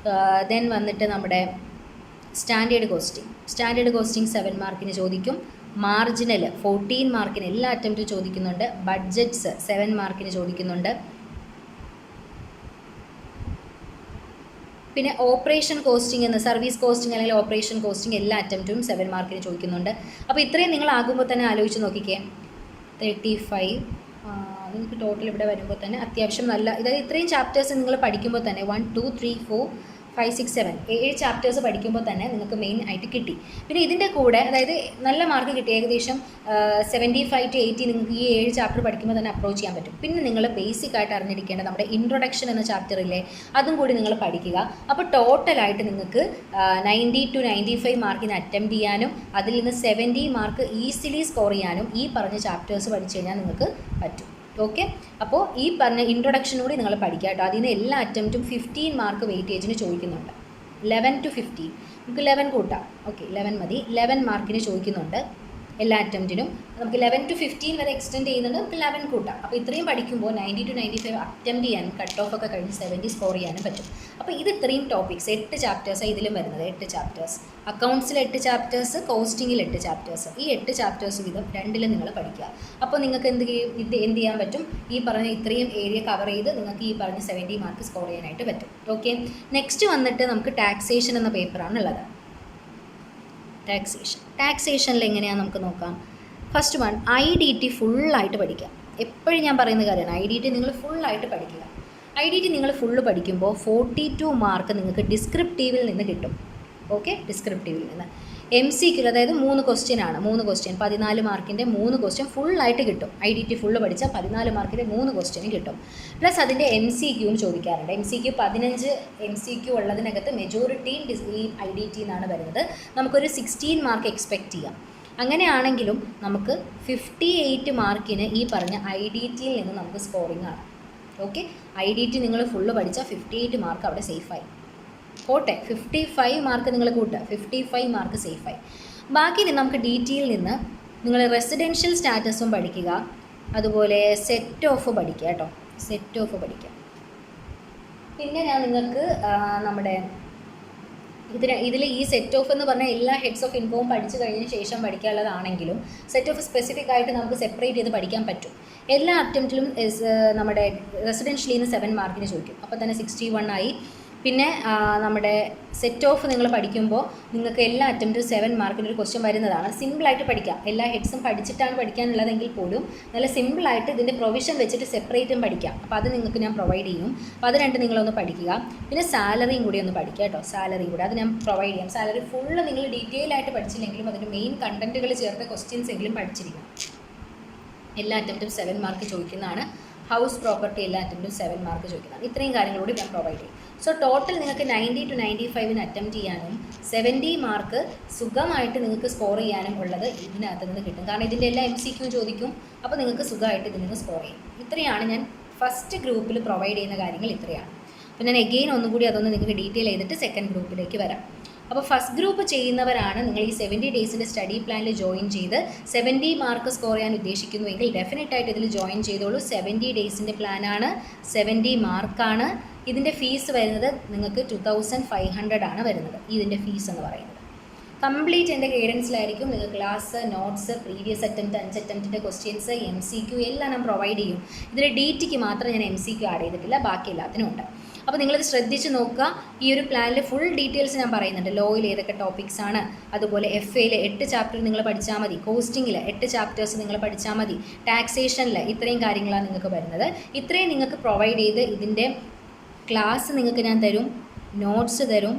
ദെൻ വന്നിട്ട് നമ്മുടെ സ്റ്റാൻഡേർഡ് കോസ്റ്റിംഗ് 7 മാർക്കിന് ചോദിക്കും. മാർജിനൽ 14 മാർക്കിന് എല്ലാ അറ്റംപ്റ്റും ചോദിക്കുന്നുണ്ട്. ബഡ്ജറ്റ്സ് 7 മാർക്കിന് ചോദിക്കുന്നുണ്ട്. പിന്നെ ഓപ്പറേഷൻ കോസ്റ്റിംഗ് എന്ന് സർവീസ് കോസ്റ്റിംഗ് അല്ലെങ്കിൽ ഓപ്പറേഷൻ കോസ്റ്റിംഗ് എല്ലാ അറ്റംപ്റ്റും 7 മാർക്കിന് ചോദിക്കുന്നുണ്ട്. അപ്പോൾ ഇത്രയും നിങ്ങൾ ആകുമ്പോൾ തന്നെ ആലോചിച്ച് നോക്കിക്കേ, 35 നിങ്ങൾക്ക് ടോട്ടൽ ഇവിടെ വരുമ്പോൾ തന്നെ അത്യാവശ്യം നല്ല, ഇതായത് ഇത്രയും ചാപ്റ്റേഴ്സ് നിങ്ങൾ പഠിക്കുമ്പോൾ തന്നെ 1, 2, 3, 4, 5, 6, 7 7 ചാപ്റ്റേഴ്സ് പഠിക്കുമ്പോൾ തന്നെ നിങ്ങൾക്ക് മെയിൻ ആയിട്ട് കിട്ടി. പിന്നെ ഇതിൻ്റെ കൂടെ അതായത് നല്ല മാർക്ക് കിട്ടി, ഏകദേശം 75 to 80 നിങ്ങൾക്ക് ഈ 7 ചാപ്റ്റർ പഠിക്കുമ്പോൾ തന്നെ അപ്രോച്ച് ചെയ്യാൻ പറ്റും. പിന്നെ നിങ്ങൾ ബേസിക് ആയിട്ട് അറിഞ്ഞിരിക്കേണ്ടത് നമ്മുടെ ഇൻട്രൊഡക്ഷൻ എന്ന ചാപ്റ്റർ ഇല്ലേ, അതും കൂടി നിങ്ങൾ പഠിക്കുക. അപ്പോൾ ടോട്ടലായിട്ട് നിങ്ങൾക്ക് 90 to 95 മാർക്കിന് അറ്റംപ്റ്റ് ചെയ്യാനും അതിൽ നിന്ന് 70 മാർക്ക് ഈസിലി സ്കോർ ചെയ്യാനും ഈ പറഞ്ഞ ചാപ്റ്റേഴ്സ് പഠിച്ചു കഴിഞ്ഞാൽ നിങ്ങൾക്ക് പറ്റും. ഓക്കെ, അപ്പോൾ ഈ പറഞ്ഞ ഇൻട്രൊഡക്ഷൻ കൂടി നിങ്ങൾ പഠിക്കുക കേട്ടോ. അതിന് എല്ലാ അറ്റംപ്റ്റും 15 മാർക്ക് വെയിറ്റേജിന് ചോദിക്കുന്നുണ്ട്. 11 to 15 നമുക്ക് 11 കൂട്ടാം. ഓക്കെ, 11 മതി. 11 മാർക്കിന് ചോദിക്കുന്നുണ്ട് എല്ലാ അറ്റംപ്റ്റിനും. നമുക്ക് 11 to 15 വരെ എക്സ്റ്റെൻഡ് ചെയ്യുന്നുണ്ട്, നമുക്ക് 11 കൂട്ടാം. അപ്പോൾ ഇത്രയും പഠിക്കുമ്പോൾ 90 to 95 അറ്റംപ്റ്റ് ചെയ്യാനും കട്ട് ഓഫ് ഒക്കെ കഴിഞ്ഞ് 70 സ്കോർ ചെയ്യാനും പറ്റും. അപ്പോൾ ഇത് ഇത്രയും ടോപ്പിക്സ് 8 ചാപ്റ്റേഴ്സാണ് ഇതിലും വരുന്നത്. 8 ചാപ്റ്റേഴ്സ്, അക്കൗണ്ട്സിൽ 8 ചാപ്റ്റേഴ്സ്, കോസ്റ്റിങ്ങിൽ 8 ചാപ്റ്റേഴ്സ്. ഈ 8 ചാപ്റ്റേഴ്സ് വീതം രണ്ടിലും നിങ്ങൾ പഠിക്കുക. അപ്പോൾ നിങ്ങൾക്ക് എന്ത് ചെയ്യാൻ പറ്റും, ഈ പറഞ്ഞ ഇത്രയും ഏരിയ കവർ ചെയ്ത് നിങ്ങൾക്ക് ഈ പറഞ്ഞ 70 മാർക്ക് സ്കോർ ചെയ്യാനായിട്ട് പറ്റും. ഓക്കെ, നെക്സ്റ്റ് വന്നിട്ട് നമുക്ക് ടാക്സേഷൻ എന്ന പേപ്പറാണ് ഉള്ളത്. ടാക്സേഷനിൽ എങ്ങനെയാണ് നമുക്ക് നോക്കാം. ഫസ്റ്റ് വൺ, IDT ഫുള്ളായിട്ട് പഠിക്കുക. എപ്പോഴും ഞാൻ പറയുന്ന കാര്യമാണ്, IDT നിങ്ങൾ ഫുള്ളായിട്ട് പഠിക്കുക. IDT നിങ്ങൾ ഫുള്ള് പഠിക്കുമ്പോൾ 42 മാർക്ക് നിങ്ങൾക്ക് ഡിസ്ക്രിപ്റ്റീവിൽ നിന്ന് കിട്ടും. ഓക്കെ, ഡിസ്ക്രിപ്റ്റീവിൽ നിന്ന്. MCQ അതായത് 3 ക്വസ്റ്റ്യൻ ആണ്. 3 ക്വസ്റ്റ്യൻ 14 മാർക്കിൻ്റെ 3 ക്വസ്റ്റ്യൻ ഫുള്ളായിട്ട് കിട്ടും. IDT ഫുള്ള് പഠിച്ചാൽ 14 മാർക്കിൻ്റെ 3 ക്വസ്റ്റ്യനും കിട്ടും. പ്ലസ് അതിൻ്റെ MCQയും ചോദിക്കാറുണ്ട്. MCQ 15 MCQ ഉള്ളതിനകത്ത് മെജോറിറ്റിയും ഈ IDT എന്നാണ് വരുന്നത്. നമുക്കൊരു 16 മാർക്ക് എക്സ്പെക്റ്റ് ചെയ്യാം. അങ്ങനെയാണെങ്കിലും നമുക്ക് 58 മാർക്കിന് ഈ പറഞ്ഞ IDTയിൽ നിന്ന് നമുക്ക് സ്കോറിംഗ് ആണ്. ഓക്കെ, IDT നിങ്ങൾ ഫുള്ള് പഠിച്ചാൽ 58 മാർക്ക് അവിടെ സേഫായി പോട്ടെ. 55 മാർക്ക് നിങ്ങൾ കൂട്ടുക, 55 മാർക്ക് സേഫായി. ബാക്കി നമുക്ക് DTയിൽ നിന്ന് നിങ്ങൾ റെസിഡൻഷ്യൽ സ്റ്റാറ്റസും പഠിക്കുക, അതുപോലെ സെറ്റ് ഓഫ് പഠിക്കുക കേട്ടോ. സെറ്റ് ഓഫ് പഠിക്കുക. പിന്നെ ഞാൻ നിങ്ങൾക്ക് നമ്മുടെ ഇതിൽ ഈ സെറ്റ് ഓഫ് എന്ന് പറഞ്ഞാൽ എല്ലാ ഹെഡ്സ് ഓഫ് ഇൻകവും പഠിച്ചു കഴിഞ്ഞതിന് ശേഷം പഠിക്കാനുള്ളതാണെങ്കിലും സെറ്റ് ഓഫ് സ്പെസിഫിക് ആയിട്ട് നമുക്ക് സെപ്പറേറ്റ് ചെയ്ത് പഠിക്കാൻ പറ്റും. എല്ലാ അറ്റംപ്റ്റിലും നമ്മുടെ റെസിഡൻഷ്യലിൽ നിന്ന് 7 മാർക്കിന് ചോദിക്കും. അപ്പോൾ തന്നെ 61 ആയി. പിന്നെ നമ്മുടെ സെറ്റ് ഓഫ് നിങ്ങൾ പഠിക്കുമ്പോൾ നിങ്ങൾക്ക് എല്ലാ അറ്റംപ്റ്റും 7 മാർക്കിൻ്റെ ഒരു ക്വസ്റ്റ്യൻ വരുന്നതാണ്. സിമ്പിളായിട്ട് പഠിക്കാം. എല്ലാ ഹെഡ്സും പഠിച്ചിട്ടാണ് പഠിക്കാനുള്ളതെങ്കിൽ പോലും നല്ല സിമ്പിളായിട്ട് ഇതിൻ്റെ പ്രൊവിഷൻ വെച്ചിട്ട് സെപ്പറേറ്റും പഠിക്കാം. അപ്പോൾ അത് നിങ്ങൾക്ക് ഞാൻ പ്രൊവൈഡ് ചെയ്യും. അപ്പോൾ അത് രണ്ട് നിങ്ങളൊന്ന് പഠിക്കുക. പിന്നെ സാലറിയും കൂടി ഒന്ന് പഠിക്കുക കേട്ടോ. സാലറി കൂടി അത് ഞാൻ പ്രൊവൈഡ് ചെയ്യാം. സാലറി ഫുള്ള് നിങ്ങൾ ഡീറ്റെയിൽ ആയിട്ട് പഠിച്ചില്ലെങ്കിലും അതിൻ്റെ മെയിൻ കണ്ടൻറ്റുകൾ ചേർത്ത ക്വസ്റ്റ്യൻസ് എങ്കിലും പഠിച്ചിരിക്കണം. എല്ലാ അറ്റംപ്റ്റും 7 മാർക്ക് ചോദിക്കുന്നതാണ്. ഹൗസ് പ്രോപ്പർട്ടി എല്ലാ അറ്റംപ്റ്റും 7 മാർക്ക് ചോദിക്കുന്നതാണ്. ഇത്രയും കാര്യങ്ങളോട് ഞാൻ പ്രൊവൈഡ് ചെയ്യും. സോ ടോട്ടൽ നിങ്ങൾക്ക് 90 to 95 അറ്റംപ്റ്റ് ചെയ്യാനും 70 മാർക്ക് സുഖമായിട്ട് നിങ്ങൾക്ക് സ്കോർ ചെയ്യാനും ഉള്ളത് ഇതിനകത്ത് നിന്ന് കിട്ടും. കാരണം ഇതിൻ്റെ എല്ലാ MCQ ചോദിക്കും. അപ്പോൾ നിങ്ങൾക്ക് സുഖമായിട്ട് ഇതിൽ നിന്ന് സ്കോർ ചെയ്യും. ഇത്രയാണ് ഞാൻ ഫസ്റ്റ് ഗ്രൂപ്പിൽ പ്രൊവൈഡ് ചെയ്യുന്ന കാര്യങ്ങൾ ഇത്രയാണ്. അപ്പോൾ ഞാൻ എഗെയിൻ ഒന്നുകൂടി അതൊന്ന് നിങ്ങൾക്ക് ഡീറ്റെയിൽ ചെയ്തിട്ട് സെക്കൻഡ് ഗ്രൂപ്പിലേക്ക് വരാം. അപ്പോൾ ഫസ്റ്റ് ഗ്രൂപ്പ് ചെയ്യുന്നവരാണ് നിങ്ങൾ ഈ 70 ഡേയ്സിൻ്റെ സ്റ്റഡി പ്ലാനിൽ ജോയിൻ ചെയ്ത് 70 മാർക്ക് സ്കോർ ചെയ്യാൻ ഉദ്ദേശിക്കുന്നുവെങ്കിൽ ഡെഫിനറ്റായിട്ട് ഇതിൽ ജോയിൻ ചെയ്തോളൂ. 70 ഡേയ്സിൻ്റെ പ്ലാനാണ്, 70 മാർക്കാണ്. ഇതിൻ്റെ ഫീസ് വരുന്നത് നിങ്ങൾക്ക് 2500 ആണ് വരുന്നത്. ഇതിൻ്റെ ഫീസ് എന്ന് പറയുന്നത് കംപ്ലീറ്റ് എൻ്റെ ഗൈഡൻസിലായിരിക്കും. നിങ്ങൾ ക്ലാസ്, നോട്ട്സ്, പ്രീവിയസ് അറ്റംപ്റ്റ്, 5 അറ്റംപ്റ്റിൻ്റെ ക്വസ്റ്റ്യൻസ്, MCQ എല്ലാം ഞാൻ പ്രൊവൈഡ് ചെയ്യും. ഇതിൽ DTക്ക് മാത്രം ഞാൻ MCQ ആഡ് ചെയ്തിട്ടില്ല, ബാക്കി എല്ലാത്തിനും ഉണ്ട്. അപ്പോൾ നിങ്ങളിത് ശ്രദ്ധിച്ച് നോക്കുക. ഈ ഒരു പ്ലാനിൽ ഫുൾ ഡീറ്റെയിൽസ് ഞാൻ പറയുന്നുണ്ട്. ലോയിൽ ഏതൊക്കെ ടോപ്പിക്സ് ആണ്, അതുപോലെ FAയിൽ 8 ചാപ്റ്റർ നിങ്ങൾ പഠിച്ചാൽ മതി, കോസ്റ്റിങ്ങിൽ 8 ചാപ്റ്റേഴ്സ് നിങ്ങൾ പഠിച്ചാൽ മതി, ടാക്സേഷനിൽ ഇത്രയും കാര്യങ്ങളാണ് നിങ്ങൾക്ക് വരുന്നത്. ഇത്രയും നിങ്ങൾക്ക് പ്രൊവൈഡ് ചെയ്ത് ഇതിൻ്റെ ക്ലാസ് നിങ്ങൾക്ക് ഞാൻ തരും, നോട്ട്സ് തരും,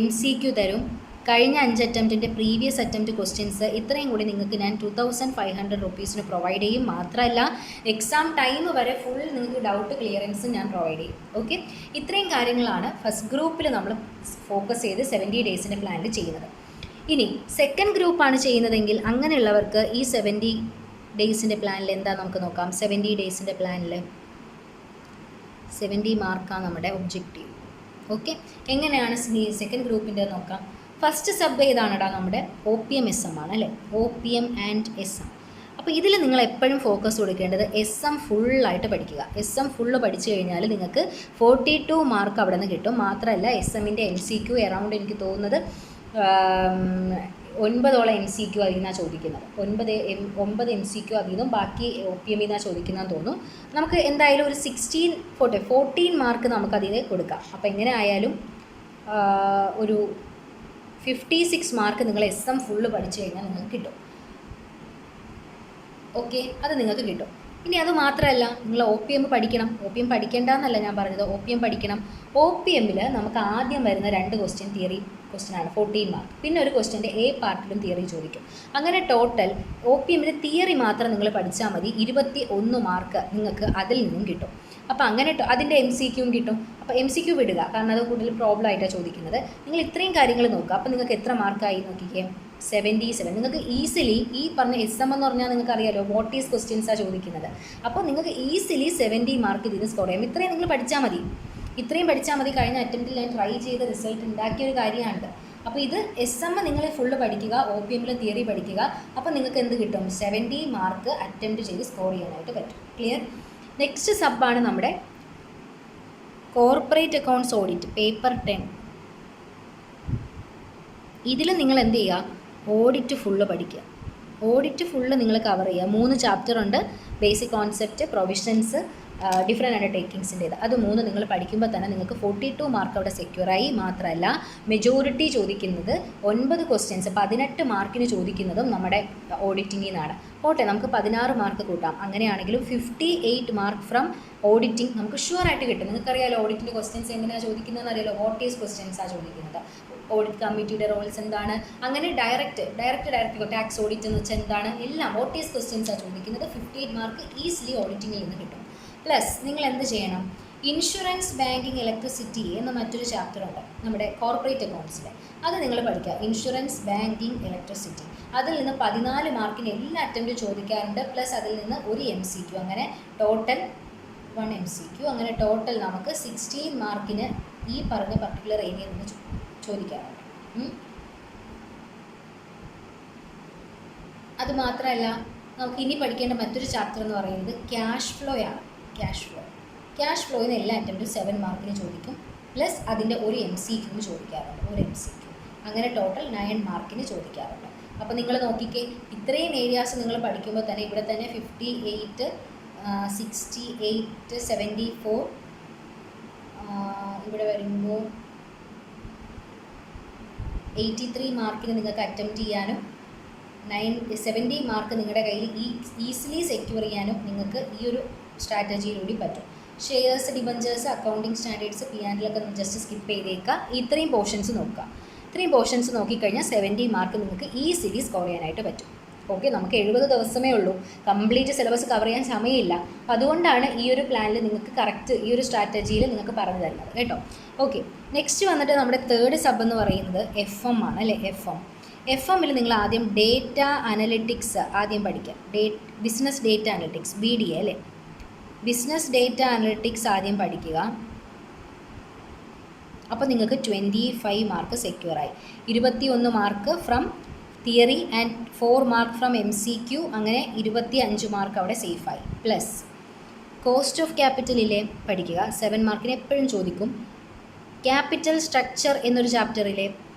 MCQ തരും, കഴിഞ്ഞ 5 അറ്റംപ്റ്റിൻ്റെ പ്രീവിയസ് അറ്റംപ്റ്റ് ക്വസ്റ്റ്യൻസ് ഇത്രയും കൂടി നിങ്ങൾക്ക് ഞാൻ 2500 റുപ്പീസിന് പ്രൊവൈഡ് ചെയ്യും. മാത്രമല്ല എക്സാം ടൈം വരെ ഫുൾ നിങ്ങൾക്ക് ഡൗട്ട് ക്ലിയറൻസും ഞാൻ പ്രൊവൈഡ് ചെയ്യും. ഓക്കെ, ഇത്രയും കാര്യങ്ങളാണ് ഫസ്റ്റ് ഗ്രൂപ്പിൽ നമ്മൾ ഫോക്കസ് ചെയ്ത് 70 ഡേയ്സിൻ്റെ പ്ലാനിൽ ചെയ്യുന്നത്. ഇനി സെക്കൻഡ് ഗ്രൂപ്പാണ് ചെയ്യുന്നതെങ്കിൽ അങ്ങനെയുള്ളവർക്ക് ഈ 70 ഡേയ്സിൻ്റെ പ്ലാനിൽ എന്താ നമുക്ക് നോക്കാം. 70 ഡേയ്സിൻ്റെ പ്ലാനിൽ 70 മാർക്കാണ് നമ്മുടെ ഒബ്ജക്റ്റീവ്. ഓക്കെ, എങ്ങനെയാണ് സെക്കൻഡ് ഗ്രൂപ്പിൻ്റെ നോക്കാം. ഫസ്റ്റ് സബ് ഏതാണെടാ, നമ്മുടെ OPM SM ആണ് അല്ലേ. OPM and SM. അപ്പോൾ ഇതിൽ നിങ്ങൾ എപ്പോഴും ഫോക്കസ് കൊടുക്കേണ്ടത് SM ഫുള്ളായിട്ട് പഠിക്കുക. SM ഫുള്ള് പഠിച്ചു കഴിഞ്ഞാൽ നിങ്ങൾക്ക് 42 മാർക്ക് അവിടെ നിന്ന് കിട്ടും. മാത്രമല്ല SMൻ്റെ MCQ അറൗണ്ട് എനിക്ക് തോന്നുന്നത് 9 MCQ അതിൽ നിന്നാണ് ചോദിക്കുന്നത്. 9 MCQ അതിൽ നിന്നും ബാക്കി OPM നിന്നാണ് ചോദിക്കുന്നതെന്ന് തോന്നുന്നു. നമുക്ക് എന്തായാലും ഒരു 14 മാർക്ക് നമുക്കതിൽ കൊടുക്കാം. അപ്പോൾ എങ്ങനെ ആയാലും ഒരു 56 മാർക്ക് നിങ്ങൾ SM ഫുള്ള് പഠിച്ചു കഴിഞ്ഞാൽ നിങ്ങൾക്ക് കിട്ടും. ഓക്കെ, അത് നിങ്ങൾക്ക് കിട്ടും. ഇനി അത് മാത്രമല്ല, നിങ്ങൾ ഒ പി എം പഠിക്കണം. ഒ പി എം പഠിക്കേണ്ടെന്നല്ല ഞാൻ പറഞ്ഞത്, ഒ പി എം പഠിക്കണം. ഒ പി എമ്മിൽ നമുക്ക് ആദ്യം വരുന്ന 2 ക്വസ്റ്റ്യൻ തിയറി ക്വസ്റ്റ്യനാണ്, 14 മാർക്ക്. പിന്നെ ഒരു ക്വസ്റ്റ്യൻ്റെ എ പാർട്ടിലും തിയറി ചോദിക്കും. അങ്ങനെ ടോട്ടൽ ഒ പി എമ്മിൽ തിയറി മാത്രം നിങ്ങൾ പഠിച്ചാൽ മതി, 21 മാർക്ക് നിങ്ങൾക്ക് അതിൽ നിന്നും കിട്ടും. അപ്പോൾ അങ്ങനെ അതിൻ്റെ എം സി ക്യൂവും കിട്ടും. അപ്പോൾ എം സി ക്യൂ വിടുക, കാരണം അത് കൂടുതൽ പ്രോബ്ലം ആയിട്ടാണ് ചോദിക്കുന്നത്. നിങ്ങൾ ഇത്രയും കാര്യങ്ങൾ നോക്കുക. അപ്പോൾ നിങ്ങൾക്ക് എത്ര മാർക്കായി നോക്കിക്കേ, 77. നിങ്ങൾക്ക് ഈസിലി ഈ പറഞ്ഞ എസ് എം എന്ന് പറഞ്ഞാൽ നിങ്ങൾക്ക് അറിയാലോ, വാട്ട് ഈസ് ക്വസ്റ്റ്യൻസാണ് ചോദിക്കുന്നത്. അപ്പോൾ നിങ്ങൾക്ക് ഈസിലി 70 മാർക്ക് ഇതിന് സ്കോർ ചെയ്യാം. ഇത്രയും നിങ്ങൾ പഠിച്ചാൽ മതി, ഇത്രയും പഠിച്ചാൽ മതി. കഴിഞ്ഞ അറ്റംപ്റ്റിൽ ഞാൻ ട്രൈ ചെയ്ത റിസൾട്ട് ഉണ്ടാക്കിയ ഒരു കാര്യമാണിത്. അപ്പോൾ ഇത് എസ് എം നിങ്ങൾ ഫുള്ള് പഠിക്കുക, ഒ പി എമ്മിൽ തിയറി പഠിക്കുക. അപ്പോൾ നിങ്ങൾക്ക് എന്ത് കിട്ടും, 70 മാർക്ക് അറ്റംപ്റ്റ് ചെയ്ത് സ്കോർ ചെയ്യാനായിട്ട് പറ്റും. ക്ലിയർ? നെക്സ്റ്റ് സബ്ബാണ് നമ്മുടെ കോർപ്പറേറ്റ് അക്കൗണ്ട്സ് ഓഡിറ്റ്, പേപ്പർ 10. ഇതിൽ നിങ്ങൾ എന്ത് ചെയ്യുക, ഓഡിറ്റ് ഫുള്ള് പഠിക്കുക. ഓഡിറ്റ് ഫുള്ള് നിങ്ങൾ കവർ ചെയ്യുക. 3 ചാപ്റ്റർ ഉണ്ട്, ബേസിക് കോൺസെപ്റ്റ്, പ്രൊവിഷൻസ്, ഡിഫറെൻറ്റ് അണ്ടർടേക്കിങ്സിൻ്റേത്. അത് 3 നിങ്ങൾ പഠിക്കുമ്പോൾ തന്നെ നിങ്ങൾക്ക് 42 മാർക്ക് അവിടെ സെക്യൂറായി. മാത്രമല്ല മെജോറിറ്റി ചോദിക്കുന്നത് 9 ക്വസ്റ്റ്യൻസ് 18 മാർക്കിന് ചോദിക്കുന്നതും നമ്മുടെ ഓഡിറ്റിങ്ങിൽ നിന്നാണ്. പോട്ടെ, നമുക്ക് 16 മാർക്ക് കൂട്ടാം. അങ്ങനെയാണെങ്കിലും 58 മാർക്ക് ഫ്രം ഓഡിറ്റിംഗ് നമുക്ക് ഷുവറായിട്ട് കിട്ടും. നിങ്ങൾക്കറിയാലോ ഓഡിറ്റിൻ്റെ ക്വസ്റ്റ്യൻസ് എങ്ങനെയാണ് ചോദിക്കുന്നതെന്ന് അറിയാലോ, വാട്ട് ഈസ് ക്വസ്റ്റ്യൻസാണ് ചോദിക്കുന്നത്, ഓഡിറ്റ് കമ്മിറ്റിയുടെ റോൾസ് എന്താണ്, അങ്ങനെ ഡയറക്റ്റ് ടാക്സ് ഓഡിറ്റ് എന്ന് വെച്ചാൽ എന്താണ്, എല്ലാം വാട്ട് ഈസ് ക്വസ്റ്റ്യൻസാണ് ചോദിക്കുന്നത്. 58 മാർക്ക് ഈസിലി ഓഡിറ്റിങ്ങിൽ നിന്ന് കിട്ടും. പ്ലസ് നിങ്ങൾ എന്ത് ചെയ്യണം, ഇൻഷുറൻസ്, ബാങ്കിങ്, ഇലക്ട്രിസിറ്റി എന്ന മറ്റൊരു ചാപ്റ്റർ ഉണ്ട് നമ്മുടെ കോർപ്പറേറ്റ് അക്കൗണ്ട്സിൽ. അത് നിങ്ങൾ പഠിക്കുക. Insurance, banking, electricity. അതിൽ നിന്ന് 14 മാർക്കിന് എല്ലാ അറ്റംപ്റ്റും ചോദിക്കാറുണ്ട്. പ്ലസ് അതിൽ നിന്ന് ഒരു എം സി ക്യു, അങ്ങനെ ടോട്ടൽ 1 എം സി ക്യു. അങ്ങനെ ടോട്ടൽ നമുക്ക് 16 മാർക്കിന് ഈ പറഞ്ഞ പർട്ടിക്കുലർ ഏരിയയിൽ നിന്ന് ചോദിക്കാറുണ്ട്. അതുമാത്രമല്ല, നമുക്ക് ഇനി പഠിക്കേണ്ട മറ്റൊരു ചാപ്റ്റർ എന്ന് പറയുന്നത് ക്യാഷ് ഫ്ലോ ആണ്. ക്യാഷ് ഫ്ലോയിൽ എല്ലാ അറ്റംപ്റ്റും 7 മാർക്കിന് ചോദിക്കും. പ്ലസ് അതിൻ്റെ ഒരു എം സി ക്യൂന്ന് ചോദിക്കാറുണ്ട്, ഒരു എം സി ക്യു. അങ്ങനെ ടോട്ടൽ 9 മാർക്കിന് ചോദിക്കാറുണ്ട്. അപ്പോൾ നിങ്ങൾ നോക്കിക്കേ, ഇത്രയും ഏരിയാസ് നിങ്ങൾ പഠിക്കുമ്പോൾ തന്നെ ഇവിടെ തന്നെ 58, 68, 74, ഇവിടെ വരുമ്പോൾ 83 മാർക്കിന് നിങ്ങൾക്ക് അറ്റംപ്റ്റ് ചെയ്യാനും 70 മാർക്ക് നിങ്ങളുടെ കയ്യിൽ ഈസിലി സെക്യൂർ ചെയ്യാനും നിങ്ങൾക്ക് ഈ ഒരു സ്ട്രാറ്റജിയിലൂടെ പറ്റും. Shares, debentures, accounting standards, P&L just skip ചെയ്തേക്കുക. ഇത്രയും പോർഷൻസ് നോക്കുക. ഇത്രയും പോർഷൻസ് നോക്കിക്കഴിഞ്ഞാൽ 70 മാർക്ക് നിങ്ങൾക്ക് ഈസിലി സ്കോർ ചെയ്യാനായിട്ട് പറ്റും. ഓക്കെ, നമുക്ക് 70 ദിവസമേ ഉള്ളൂ, കംപ്ലീറ്റ് സിലബസ് കവർ ചെയ്യാൻ സമയമില്ല. അതുകൊണ്ടാണ് ഈ ഒരു പ്ലാനിൽ നിങ്ങൾക്ക് കറക്റ്റ് ഈ ഒരു സ്ട്രാറ്റജിയിൽ നിങ്ങൾക്ക് പറഞ്ഞു തരുന്നത് കേട്ടോ. ഓക്കെ, നെക്സ്റ്റ് വന്നിട്ട് നമ്മുടെ തേർഡ് സബ് എന്ന് പറയുന്നത് FM ആണ് അല്ലേ. FM-ൽ നിങ്ങൾ ആദ്യം ഡേറ്റ അനലിറ്റിക്സ് ആദ്യം പഠിക്കുക. ബിസിനസ് ഡേറ്റ അനലിറ്റിക്സ്, BDA അല്ലേ. ബിസിനസ് ഡേറ്റ അനലിറ്റിക്സ് ആദ്യം പഠിക്കുക. അപ്പോൾ നിങ്ങൾക്ക് 25 മാർക്ക് സെക്യൂറായി. 21 mark from theory and 4 mark from MCQ. അങ്ങനെ 25 മാർക്ക് അവിടെ സേഫായി. പ്ലസ് കോസ്റ്റ് ഓഫ് ക്യാപിറ്റലിലെ പഠിക്കുക, 7 മാർക്കിന് എപ്പോഴും ചോദിക്കും. ക്യാപിറ്റൽ സ്ട്രക്ചർ എന്നൊരു ചാപ്റ്ററിലെ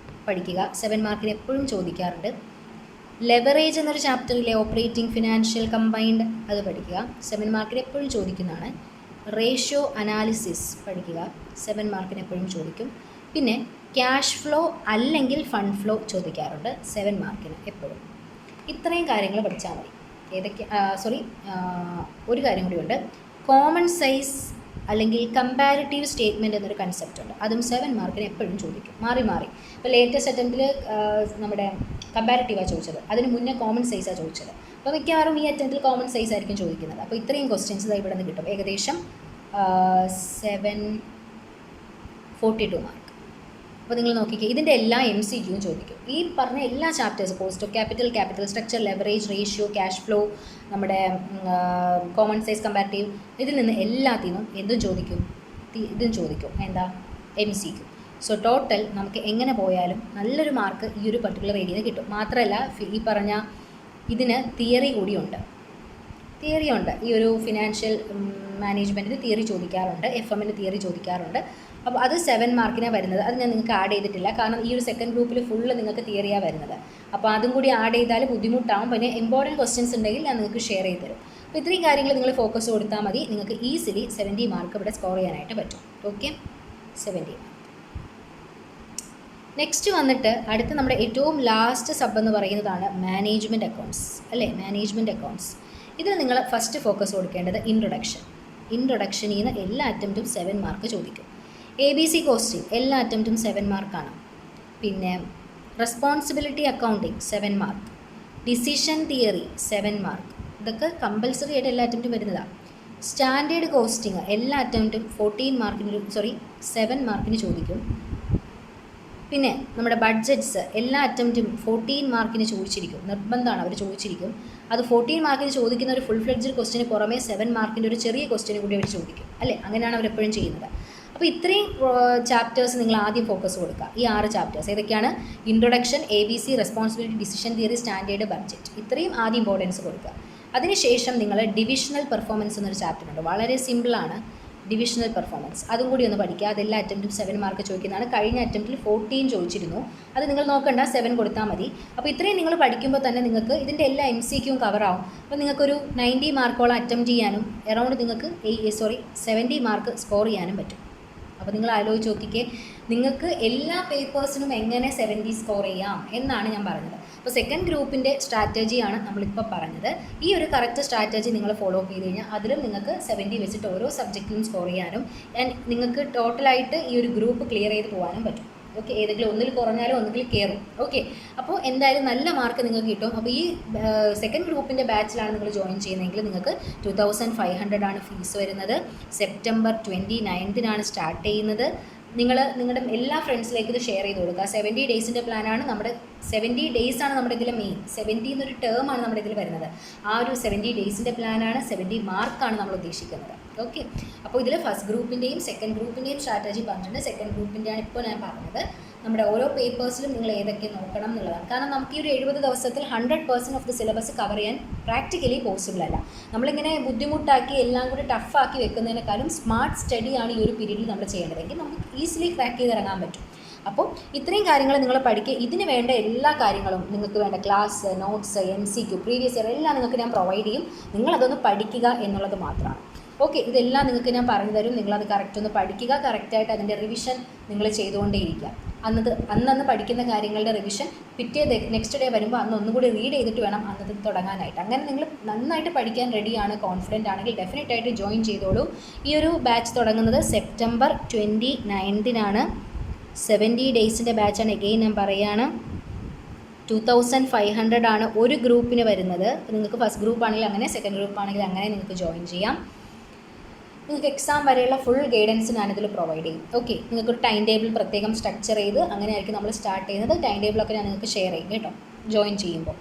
പഠിക്കുക, 7 മാർക്കിന് എപ്പോഴും ചോദിക്കാറുണ്ട്. ലെവറേജ് എന്നൊരു ചാപ്റ്ററിലെ ഓപ്പറേറ്റിംഗ്, ഫിനാൻഷ്യൽ, കമ്പൈൻഡ് അത് പഠിക്കുക, 7 മാർക്കിന് എപ്പോഴും ചോദിക്കുന്നതാണ്. റേഷ്യോ അനാലിസിസ് പഠിക്കുക, 7 മാർക്കിന് എപ്പോഴും ചോദിക്കും. പിന്നെ ക്യാഷ് ഫ്ലോ അല്ലെങ്കിൽ ഫണ്ട് ഫ്ലോ ചോദിക്കാറുണ്ട്, 7 മാർക്കിന് എപ്പോഴും. ഇത്രയും കാര്യങ്ങൾ പഠിച്ചാൽ മതി. ഒരു കാര്യം കൂടിയുണ്ട്, കോമൺ സൈസ് അല്ലെങ്കിൽ കമ്പാരിറ്റീവ് സ്റ്റേറ്റ്മെൻറ്റ് എന്നൊരു കൺസെപ്റ്റ് ഉണ്ട്. അതും 7 മാർക്കിന് എപ്പോഴും ചോദിക്കും, മാറി. ഇപ്പോൾ ലേറ്റസ്റ്റ് അറ്റംപ്റ്റിൽ നമ്മുടെ കമ്പാരിറ്റീവാണ് ചോദിച്ചത്, അതിന് മുന്നേ കോമൺ സൈസാണ് ചോദിച്ചത്. അപ്പോൾ മിക്കവാറും ഈ അറ്റംപ്റ്റിൽ കോമൺ സൈസ് ആയിരിക്കും ചോദിക്കുന്നത്. അപ്പോൾ ഇത്രയും ക്വസ്റ്റ്യൻസ് ഇവിടെ നിന്ന് കിട്ടും. ഏകദേശം 42 മാർക്ക്. അപ്പോൾ നിങ്ങൾ നോക്കിക്കേ, ഇതിൻ്റെ എല്ലാ MCQയും ചോദിക്കും. ഈ പറഞ്ഞ എല്ലാ chapters, cost of capital, capital structure, leverage, ratio, cash flow, നമ്മുടെ കോമൺ സൈസ്, കമ്പാരിറ്റീവ്, ഇതിൽ നിന്ന് എല്ലാത്തിനും ഇതും ചോദിക്കും. എന്താ, MCQ. സോ ടോട്ടൽ നമുക്ക് എങ്ങനെ പോയാലും നല്ലൊരു മാർക്ക് ഈ ഒരു പർട്ടിക്കുലർ ഏരിയയിൽ കിട്ടും. മാത്രമല്ല ഈ പറഞ്ഞ ഇതിന് തിയറി കൂടിയുണ്ട്. ഈ ഒരു ഫിനാൻഷ്യൽ മാനേജ്മെൻറ്റിന് തിയറി ചോദിക്കാറുണ്ട്, FM-ന് തിയറി ചോദിക്കാറുണ്ട്. അപ്പോൾ അത് 7 മാർക്കിനാണ് വരുന്നത്. അത് ഞാൻ നിങ്ങൾക്ക് ആഡ് ചെയ്തിട്ടില്ല, കാരണം ഈ ഒരു സെക്കൻഡ് ഗ്രൂപ്പിൽ ഫുള്ള് നിങ്ങൾക്ക് തിയറിയാണ് വരുന്നത്. അപ്പോൾ അതും കൂടി ആഡ് ചെയ്താൽ ബുദ്ധിമുട്ടാവും. പിന്നെ ഇമ്പോർട്ടൻറ്റ് ക്വസ്റ്റ്യൻസ് ഉണ്ടെങ്കിൽ ഞാൻ നിങ്ങൾക്ക് ഷെയർ ചെയ്ത് തരും. അപ്പോൾ ഇത്രയും കാര്യങ്ങൾ നിങ്ങൾ ഫോക്കസ് കൊടുത്താൽ മതി, നിങ്ങൾക്ക് ഈസിലി 70 മാർക്ക് ഇവിടെ സ്കോർ ചെയ്യാനായിട്ട് പറ്റും. ഓക്കെ, 70. നെക്സ്റ്റ് വന്നിട്ട് അടുത്ത നമ്മുടെ ഏറ്റവും ലാസ്റ്റ് സബ് എന്ന് പറയുന്നതാണ് മാനേജ്മെൻറ്റ് അക്കൗണ്ട്സ് അല്ലേ. മാനേജ്മെൻറ്റ് അക്കൗണ്ട്സ് ഇതിൽ നിങ്ങൾ ഫസ്റ്റ് ഫോക്കസ് കൊടുക്കേണ്ടത് ഇൻട്രൊഡക്ഷനിൽ നിന്ന് എല്ലാ അറ്റംപ്റ്റും 7 മാർക്ക് ചോദിക്കും. ABC കോസ്റ്റിംഗ് എല്ലാ അറ്റംപ്റ്റും 7 മാർക്കാണ്. പിന്നെ responsibility accounting 7 mark, decision theory 7 mark. ഇതൊക്കെ കമ്പൽസറി ആയിട്ട് എല്ലാ അറ്റംപ്റ്റും വരുന്നതാണ്. സ്റ്റാൻഡേർഡ് കോസ്റ്റിംഗ് എല്ലാ അറ്റംപ്റ്റും 7 മാർക്കിന് ചോദിക്കും. പിന്നെ നമ്മുടെ ബഡ്ജറ്റ്സ് എല്ലാ അറ്റംപ്റ്റും 14 മാർക്കിന് ചോദിച്ചിരിക്കും, നിർബന്ധമാണ്, അവർ ചോദിച്ചിരിക്കും. അത് 14 മാർക്കിന് ചോദിക്കുന്ന ഒരു ഫുൾ ഫ്ലെഡ്ജഡ് ക്വസ്റ്റിന് പുറമേ 7 മാർക്കിൻ്റെ ഒരു ചെറിയ ക്വസ്റ്റിന് കൂടി അവർ ചോദിക്കും, അല്ലേ? അങ്ങനെയാണ് അവർ എപ്പോഴും ചെയ്യുന്നത്. അപ്പോൾ ഇത്രയും ചാപ്റ്റേഴ്സ് നിങ്ങൾ ആദ്യം ഫോക്കസ് കൊടുക്കുക. ഈ 6 ചാപ്റ്റേഴ്സ് ഏതൊക്കെയാണ്? Introduction, ABC, responsibility, decision theory, standard, budget. ഇത്രയും ആദ്യം ഇമ്പോർട്ടൻസ് കൊടുക്കുക. അതിനുശേഷം നിങ്ങൾ ഡിവിഷണൽ പെർഫോമൻസ് എന്നൊരു ചാപ്റ്റർ ഉണ്ട്, വളരെ സിമ്പിളാണ്. ഡിവിഷണൽ പെർഫോമൻസ് അതും കൂടി ഒന്ന് പഠിക്കുക. അതെല്ലാ അറ്റംപ്റ്റും 7 മാർക്ക് ചോദിക്കുന്നതാണ്. കഴിഞ്ഞ അറ്റംപ്റ്റിൽ 14 ചോദിച്ചിരുന്നു, അത് നിങ്ങൾ നോക്കണ്ട, 7 കൊടുത്താൽ മതി. അപ്പോൾ ഇത്രയും നിങ്ങൾ പഠിക്കുമ്പോൾ തന്നെ നിങ്ങൾക്ക് ഇതിൻ്റെ എല്ലാ MCQയും കവറാവും. അപ്പോൾ നിങ്ങൾക്കൊരു 90 മാർക്കോളം അറ്റംപ്റ്റ് ചെയ്യാനും അറൗണ്ട് നിങ്ങൾക്ക് 70 മാർക്ക് സ്കോർ ചെയ്യാനും പറ്റും. അപ്പോൾ നിങ്ങൾ ആലോചിച്ച് നോക്കിക്കേ, നിങ്ങൾക്ക് എല്ലാ പേപ്പേഴ്സിനും എങ്ങനെ 70 സ്കോർ ചെയ്യാം എന്നാണ് ഞാൻ പറഞ്ഞത്. അപ്പോൾ സെക്കൻഡ് ഗ്രൂപ്പിൻ്റെ സ്ട്രാറ്റജിയാണ് നമ്മളിപ്പോൾ പറഞ്ഞത്. ഈ ഒരു കറക്റ്റ് സ്ട്രാറ്റജി നിങ്ങൾ ഫോളോ അപ്പ് ചെയ്ത് കഴിഞ്ഞാൽ അതിലും നിങ്ങൾക്ക് 70 വെച്ചിട്ട് ഓരോ സബ്ജക്റ്റിലും സ്കോർ ചെയ്യാനും നിങ്ങൾക്ക് ടോട്ടലായിട്ട് ഈ ഒരു ഗ്രൂപ്പ് ക്ലിയർ ചെയ്ത് പോകാനും പറ്റും. ഓക്കെ, ഏതെങ്കിലും ഒന്നിൽ കുറഞ്ഞാലും ഒന്നുകിൽ കയറും. ഓക്കെ, അപ്പോൾ എന്തായാലും നല്ല മാർക്ക് നിങ്ങൾക്ക് കിട്ടും. അപ്പോൾ ഈ സെക്കൻഡ് ഗ്രൂപ്പിൻ്റെ ബാച്ചിലാണ് നിങ്ങൾ ജോയിൻ ചെയ്യുന്നതെങ്കിൽ നിങ്ങൾക്ക് 2500 ആണ് ഫീസ് വരുന്നത്. സെപ്റ്റംബർ 29 സ്റ്റാർട്ട് ചെയ്യുന്നത്. നിങ്ങളുടെ എല്ലാ ഫ്രണ്ട്സിലേക്ക് ഇത് ഷെയർ ചെയ്ത് കൊടുക്കുക. 70 ഡേയ്സിൻ്റെ പ്ലാനാണ് നമ്മുടെ 70 ഡേയ്സ് ആണ് നമ്മുടെ ഇതിൽ മെയിൻ. 70 എന്നൊരു ടേമാണ് നമ്മുടെ ഇതിൽ വരുന്നത്. ആ ഒരു 70 ഡേയ്സിൻ്റെ പ്ലാനാണ്, 70 മാർക്കാണ് നമ്മൾ ഉദ്ദേശിക്കുന്നത്. ഓക്കെ, അപ്പോൾ ഇതിൽ ഫസ്റ്റ് ഗ്രൂപ്പിൻ്റെയും സെക്കൻഡ് ഗ്രൂപ്പിൻ്റെയും സ്ട്രാറ്റജി പറഞ്ഞിട്ടുണ്ട്. സെക്കൻഡ് ഗ്രൂപ്പിൻ്റെയാണ് ഇപ്പോൾ ഞാൻ പറഞ്ഞത്. നമ്മുടെ ഓരോ പേപ്പേഴ്സിലും നിങ്ങൾ ഏതൊക്കെ നോക്കണം എന്നുള്ളതാണ്. കാരണം നമുക്ക് ഈ ഒരു 70 ദിവസത്തിൽ 100% ഓഫ് ദി സിലബസ് കവർ ചെയ്യാൻ പ്രാക്ടിക്കലി പോസിബിൾ അല്ല. നമ്മളിങ്ങനെ ബുദ്ധിമുട്ടാക്കി എല്ലാം കൂടി ടഫാക്കി വെക്കുന്നതിനേക്കാളും സ്മാർട്ട് സ്റ്റഡിയാണ് ഈ ഒരു പീരീഡിൽ നമ്മൾ ചെയ്യേണ്ടതെങ്കിൽ നമുക്ക് ഈസിലി ക്രാക്ക് ചെയ്ത് ഇറങ്ങാൻ പറ്റും. അപ്പോൾ ഇത്രയും കാര്യങ്ങൾ നിങ്ങൾ പഠിക്കുക. ഇതിന് വേണ്ട എല്ലാ കാര്യങ്ങളും നിങ്ങൾക്ക് വേണ്ട class, notes, MCQ, previous year എല്ലാം നിങ്ങൾക്ക് ഞാൻ പ്രൊവൈഡ് ചെയ്യും. നിങ്ങളതൊന്ന് പഠിക്കുക എന്നുള്ളത് മാത്രമാണ്. ഓക്കെ, ഇതെല്ലാം നിങ്ങൾക്ക് ഞാൻ പറഞ്ഞു തരും. നിങ്ങളത് കറക്റ്റ് ഒന്ന് പഠിക്കുക. കറക്റ്റായിട്ട് അതിൻ്റെ റിവിഷൻ നിങ്ങൾ ചെയ്തുകൊണ്ടേയിരിക്കുക. അന്നന്ന് പഠിക്കുന്ന കാര്യങ്ങളുടെ റിവിഷൻ പിറ്റേ നെക്സ്റ്റ് ഡേ വരുമ്പോൾ അന്ന് ഒന്നുകൂടി റീഡ് ചെയ്തിട്ട് വേണം അന്നത് തുടങ്ങാനായിട്ട്. അങ്ങനെ നിങ്ങൾ നന്നായിട്ട് പഠിക്കാൻ റെഡിയാണ്, കോൺഫിഡൻ്റ് ആണെങ്കിൽ ഡെഫിനറ്റ് ആയിട്ട് ജോയിൻ ചെയ്തോളൂ. ഈ ഒരു ബാച്ച് തുടങ്ങുന്നത് സെപ്റ്റംബർ 29 70 ഡേയ്സിൻ്റെ ബാച്ചാണ്. എഗെയിൻ ഞാൻ പറയുകയാണ്, 2500 ആണ് ഒരു ഗ്രൂപ്പിന് വരുന്നത്. നിങ്ങൾക്ക് ഫസ്റ്റ് ഗ്രൂപ്പ് ആണെങ്കിൽ അങ്ങനെ, സെക്കൻഡ് ഗ്രൂപ്പ് ആണെങ്കിൽ അങ്ങനെ നിങ്ങൾക്ക് ജോയിൻ ചെയ്യാം. നിങ്ങൾക്ക് എക്സാം വരെയുള്ള ഫുൾ ഗൈഡൻസ് ഞാനിതിൽ പ്രൊവൈഡ് ചെയ്യും. ഓക്കെ, നിങ്ങൾക്കൊരു ടൈം ടേബിൾ പ്രത്യേകം സ്ട്രക്ചർ ചെയ്ത് അങ്ങനെയായിരിക്കും നമ്മൾ സ്റ്റാർട്ട് ചെയ്യുന്നത്. ടൈം ടേബിളൊക്കെ ഞാൻ നിങ്ങൾക്ക് ഷെയർ ചെയ്യും കേട്ടോ, ജോയിൻ ചെയ്യുമ്പോൾ.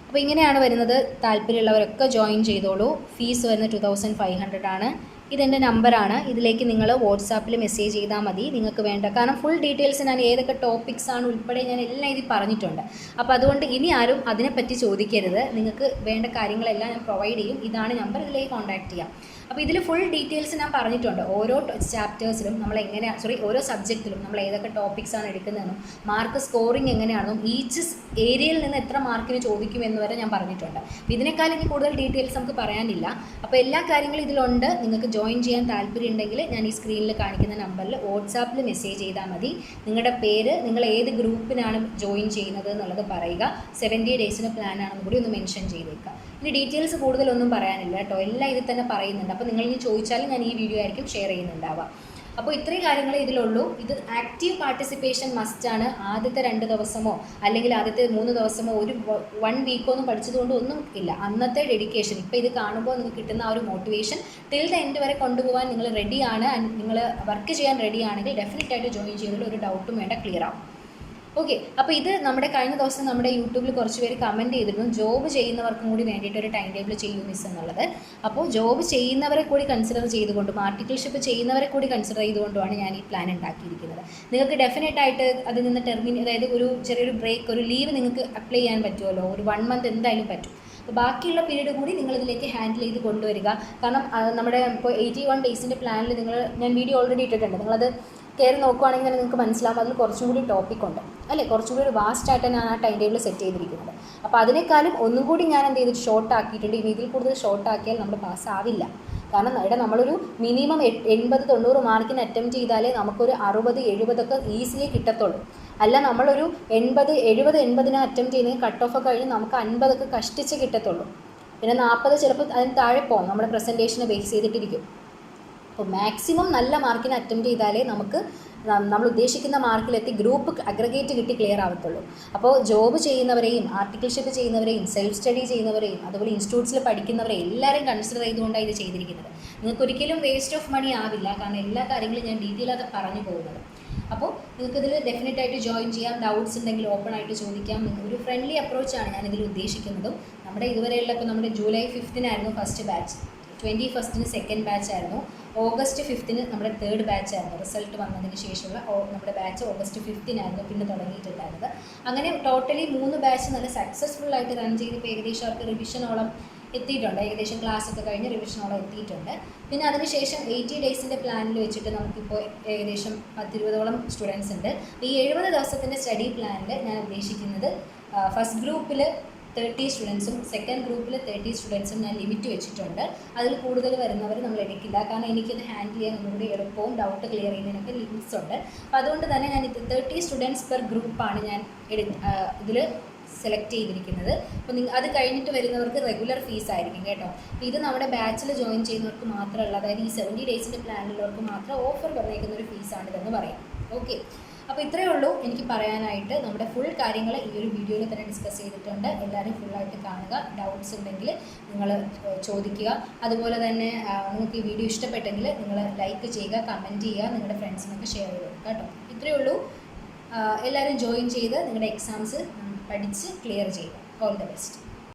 അപ്പോൾ ഇങ്ങനെയാണ് വരുന്നത്. താല്പര്യമുള്ളവരൊക്കെ ജോയിൻ ചെയ്തോളൂ. ഫീസ് വരുന്നത് 2500 ആണ്. ഇതെൻ്റെ നമ്പറാണ്. ഇതിലേക്ക് നിങ്ങൾ വാട്സാപ്പിൽ മെസ്സേജ് ചെയ്താൽ മതി നിങ്ങൾക്ക് വേണ്ട. കാരണം ഫുൾ ഡീറ്റെയിൽസ് ഞാൻ ഏതൊക്കെ ടോപ്പിക്സ് ആണ് ഉൾപ്പെടെ ഞാൻ എല്ലാം ഇതിൽ പറഞ്ഞിട്ടുണ്ട്. അപ്പോൾ അതുകൊണ്ട് ഇനി ആരും അതിനെപ്പറ്റി ചോദിക്കരുത്. നിങ്ങൾക്ക് വേണ്ട കാര്യങ്ങളെല്ലാം ഞാൻ പ്രൊവൈഡ് ചെയ്യും. ഇതാണ് നമ്പർ, ഇതിലേക്ക് കോൺടാക്ട് ചെയ്യാം. അപ്പോൾ ഇതിൽ ഫുൾ ഡീറ്റെയിൽസ് ഞാൻ പറഞ്ഞിട്ടുണ്ട്. ഓരോ ചാപ്റ്റേഴ്സിലും നമ്മൾ ഓരോ സബ്ജക്റ്റിലും നമ്മൾ ഏതൊക്കെ ടോപ്പിക്സ് ആണ് എടുക്കുന്നതെന്നും മാർക്ക് സ്കോറിങ് എങ്ങനെയാണെന്നും ഈച്ച് ഏരിയയിൽ നിന്ന് എത്ര മാർക്കിന് ചോദിക്കുമെന്ന് വരെ ഞാൻ പറഞ്ഞിട്ടുണ്ട്. ഇതിനേക്കാൾ ഇനി കൂടുതൽ ഡീറ്റെയിൽസ് നമുക്ക് പറയാനില്ല. അപ്പോൾ എല്ലാ കാര്യങ്ങളും ഇതിലുണ്ട്. നിങ്ങൾക്ക് ജോയിൻ ചെയ്യാൻ താല്പര്യം ഉണ്ടെങ്കിൽ ഞാൻ ഈ സ്ക്രീനിൽ കാണിക്കുന്ന നമ്പറിൽ വാട്സാപ്പിൽ മെസ്സേജ് ചെയ്താൽ മതി. നിങ്ങളുടെ പേര്, നിങ്ങൾ ഏത് ഗ്രൂപ്പിനാണ് ജോയിൻ ചെയ്യുന്നത് എന്നുള്ളത് പറയുക. 70 ഡേയ്സിന് പ്ലാനാണെന്ന് കൂടി ഒന്ന് മെൻഷൻ ചെയ്തേക്കുക. ഇനി ഡീറ്റെയിൽസ് കൂടുതലൊന്നും പറയാനില്ല കേട്ടോ, എല്ലാം ഇതിൽ തന്നെ പറയുന്നുണ്ട്. അപ്പോൾ നിങ്ങൾ ഇനി ചോദിച്ചാലും ഞാൻ ഈ വീഡിയോ ആയിരിക്കും ഷെയർ ചെയ്യുന്നുണ്ടാവുക. അപ്പോൾ ഇത്രയും കാര്യങ്ങളേ ഇതിലുള്ളൂ. ഇത് ആക്റ്റീവ് പാർട്ടിസിപ്പേഷൻ മസ്റ്റാണ്. ആദ്യത്തെ 2 ദിവസമോ അല്ലെങ്കിൽ ആദ്യത്തെ 3 ദിവസമോ ഒരു 1 വീക്കോ ഒന്നും പഠിച്ചതുകൊണ്ട് ഒന്നും ഇല്ല. അന്നത്തെ ഡെഡിക്കേഷൻ, ഇപ്പോൾ ഇത് കാണുമ്പോൾ നിങ്ങൾക്ക് കിട്ടുന്ന ആ ഒരു മോട്ടിവേഷൻ ടിൽ ദ എൻഡ് വരെ കൊണ്ടുപോകാൻ നിങ്ങൾ റെഡിയാണ്. നിങ്ങൾ വർക്ക് ചെയ്യാൻ റെഡിയാണെങ്കിൽ ഡെഫിനറ്റായിട്ട് ജോയിൻ ചെയ്യുന്നതിൽ ഒരു ഡൗട്ടും വേണ്ട, ക്ലിയർ ആവും. ഓക്കെ, അപ്പോൾ ഇത് നമ്മുടെ കഴിഞ്ഞ ദിവസം നമ്മുടെ യൂട്യൂബിൽ കുറച്ച് പേര് കമൻറ്റ് ചെയ്തിരുന്നു, ജോബ് ചെയ്യുന്നവർക്കും കൂടി വേണ്ടിയിട്ട് ഒരു ടൈം ടേബിൾ ചെയ്യൂ മിസ് എന്നുള്ളത്. അപ്പോൾ ജോബ് ചെയ്യുന്നവരെ കൂടി കൺസിഡർ ചെയ്തുകൊണ്ടും ആർട്ടിക്കിൾഷിപ്പ് ചെയ്യുന്നവരെ കൂടി കൺസിഡർ ചെയ്തുകൊണ്ടുമാണ് ഞാൻ ഈ പ്ലാൻ ഉണ്ടാക്കിയിരിക്കുന്നത്. നിങ്ങൾക്ക് ഡെഫിനറ്റായിട്ട് അതിൽ നിന്ന് അതായത് ഒരു ചെറിയൊരു ബ്രേക്ക്, ഒരു ലീവ് നിങ്ങൾക്ക് അപ്ലൈ ചെയ്യാൻ പറ്റുമല്ലോ. ഒരു 1 മന്ത് എന്തായാലും പറ്റും. അപ്പോൾ ബാക്കിയുള്ള പീരീഡ് കൂടി നിങ്ങളിതിലേക്ക് ഹാൻഡിൽ ചെയ്ത് കൊണ്ടുവരിക. കാരണം നമ്മുടെ ഇപ്പോൾ 81 ഡേയ്സിൻ്റെ പ്ലാനിൽ ഞാൻ വീഡിയോ ഓൾറെഡി ഇട്ടിട്ടുണ്ട്. നിങ്ങളത് കയറി നോക്കുവാണെങ്കിൽ നിങ്ങൾക്ക് മനസ്സിലാവും അതിൽ കുറച്ചും കൂടി ടോപ്പിക്കുണ്ട് അല്ലേ, കുറച്ചും കൂടി ഒരു വാസ്റ്റായിട്ട് ഞാൻ ആ ടൈം ടേബിൾ സെറ്റ് ചെയ്തിരിക്കുന്നത്. അപ്പോൾ അതിനേക്കാളും ഒന്നും കൂടി ഞാൻ എന്ത് ചെയ്തിട്ട് ഷോർട്ട് ആക്കിയിട്ടുണ്ട്. ഇനി ഇതിൽ കൂടുതൽ ഷോർട്ട് ആക്കിയാൽ നമ്മൾ പാസ്സാവില്ല. കാരണം ഇവിടെ നമ്മളൊരു മിനിമം 80-90 മാർക്കിന് അറ്റംപ്റ്റ് ചെയ്താലേ നമുക്കൊരു 60-70 ഈസിലി കിട്ടത്തുള്ളൂ. അല്ല നമ്മളൊരു 80-70 അറ്റംപ്റ്റ് ചെയ്യുന്നതിന് കട്ട് ഓഫ് കഴിഞ്ഞ് നമുക്ക് 50 കഷ്ടിച്ച് കിട്ടത്തുള്ളൂ. പിന്നെ 40 ചിലപ്പോൾ അതിന് താഴെ പോകും, നമ്മുടെ പ്രസൻറ്റേഷനെ ബേസ് ചെയ്തിട്ടിരിക്കും. അപ്പോൾ മാക്സിമം നല്ല മാർക്കിന് അറ്റംപ്റ്റ് ചെയ്താലേ നമുക്ക് നമ്മൾ ഉദ്ദേശിക്കുന്ന മാർക്കിലെത്തി ഗ്രൂപ്പ് അഗ്രഗേറ്റ് കിട്ടി ക്ലിയർ ആവത്തുള്ളൂ. അപ്പോൾ ജോബ് ചെയ്യുന്നവരെയും ആർട്ടിക്കിൾഷിപ്പ് ചെയ്യുന്നവരെയും സെൽഫ് സ്റ്റഡി ചെയ്യുന്നവരെയും അതുപോലെ ഇൻസ്റ്റിറ്റ്യൂട്ട്സിൽ പഠിക്കുന്നവരെയും എല്ലാവരെയും കൺസിഡർ ചെയ്തുകൊണ്ടാണ് ഇത് ചെയ്തിരിക്കുന്നത്. നിങ്ങൾക്കൊരിക്കലും വേസ്റ്റ് ഓഫ് മണി ആവില്ല, കാരണം എല്ലാ കാര്യങ്ങളും ഞാൻ ഡീറ്റെയിൽ ആയിട്ട് പറഞ്ഞു പോകുന്നത്. അപ്പോൾ നിങ്ങൾക്കിതിൽ ഡെഫിനറ്റായിട്ട് ജോയിൻ ചെയ്യാം. ഡൗട്ട്സ് ഉണ്ടെങ്കിൽ ഓപ്പൺ ആയിട്ട് ചോദിക്കാം. ഒരു ഫ്രണ്ട്ലി അപ്രോച്ചാണ് ഞാനിതിൽ ഉദ്ദേശിക്കുന്നതും. നമ്മുടെ ഇതുവരെയുള്ള ഇപ്പോൾ നമ്മുടെ ജൂലൈ 5-നായിരുന്നു ഫസ്റ്റ് ബാച്ച്, 21 സെക്കൻഡ് ബാച്ച് ആയിരുന്നു, ഓഗസ്റ്റ് 5 നമ്മുടെ തേർഡ് ബാച്ച് ആയിരുന്നു. റിസൾട്ട് വന്നതിന് ശേഷമുള്ള നമ്മുടെ ബാച്ച് ഓഗസ്റ്റ് 5 പിന്നെ തുടങ്ങിയിട്ടുണ്ടായിരുന്നത്. അങ്ങനെ ടോട്ടലി 3 ബാച്ച് നല്ല സക്സസ്ഫുൾ ആയിട്ട് റൺ ചെയ്ത് ഇപ്പോൾ ഏകദേശം അവർക്ക് റിവിഷനോളം എത്തിയിട്ടുണ്ട്. ഏകദേശം ക്ലാസ് ഒക്കെ കഴിഞ്ഞ് റിവിഷനോളം എത്തിയിട്ടുണ്ട്. പിന്നെ അതിനുശേഷം 80 ഡേയ്സിൻ്റെ പ്ലാനിൽ വെച്ചിട്ട് നമുക്കിപ്പോൾ ഏകദേശം 10-20ഓളം സ്റ്റുഡൻസ് ഉണ്ട്. ഈ 70 ദിവസത്തിൻ്റെ സ്റ്റഡി പ്ലാനിൽ ഞാൻ ഉദ്ദേശിക്കുന്നത് ഫസ്റ്റ് ഗ്രൂപ്പിൽ 30 സ്റ്റുഡൻസും സെക്കൻഡ് ഗ്രൂപ്പിൽ 30 സ്റ്റുഡൻസും ഞാൻ ലിമിറ്റ് വെച്ചിട്ടുണ്ട്. അതിൽ കൂടുതൽ വരുന്നവർ നമ്മൾ എടുക്കില്ല, കാരണം എനിക്കത് ഹാൻഡിൽ ചെയ്യാൻ ഒന്നുകൂടി എളുപ്പവും ഡൗട്ട് ക്ലിയർ ചെയ്യുന്നതിനൊക്കെ ലിമിറ്റ്സ് ഉണ്ട്. അപ്പോൾ അതുകൊണ്ട് തന്നെ ഞാൻ 30 സ്റ്റുഡൻസ് പെർ ഗ്രൂപ്പാണ് ഞാൻ ഇതിൽ സെലക്ട് ചെയ്തിരിക്കുന്നത്. അപ്പോൾ അത് കഴിഞ്ഞിട്ട് വരുന്നവർക്ക് റെഗുലർ ഫീസ് ആയിരിക്കും കേട്ടോ. അപ്പോൾ ഇത് നമ്മുടെ ബാച്ചിൽ ജോയിൻ ചെയ്യുന്നവർക്ക് മാത്രമല്ല, അതായത് ഈ 70 ഡേയ്സിൻ്റെ പ്ലാനിലുള്ളവർക്ക് മാത്രം ഓഫർ വന്നേക്കുന്ന ഒരു ഫീസാണിതെന്ന് പറയാം. ഓക്കെ, അപ്പോൾ ഇത്രയേ ഉള്ളൂ എനിക്ക് പറയാനായിട്ട്. നമ്മുടെ ഫുൾ കാര്യങ്ങൾ ഈ ഒരു വീഡിയോയിൽ തന്നെ ഡിസ്കസ് ചെയ്തിട്ടുണ്ട്. എല്ലാവരും ഫുള്ളായിട്ട് കാണുക. ഡൗട്ട്സ് ഉണ്ടെങ്കിൽ നിങ്ങൾ ചോദിക്കുക. അതുപോലെ തന്നെ നിങ്ങൾക്ക് ഈ വീഡിയോ ഇഷ്ടപ്പെട്ടെങ്കിൽ നിങ്ങൾ ലൈക്ക് ചെയ്യുക, കമൻറ്റ് ചെയ്യുക, നിങ്ങളുടെ ഫ്രണ്ട്സിനൊക്കെ ഷെയർ ചെയ്ത് കൊടുക്കുക കേട്ടോ. ഇത്രയേ ഉള്ളൂ. എല്ലാവരും ജോയിൻ ചെയ്ത് നിങ്ങളുടെ എക്സാംസ് പഠിച്ച് ക്ലിയർ ചെയ്യുക. All the best.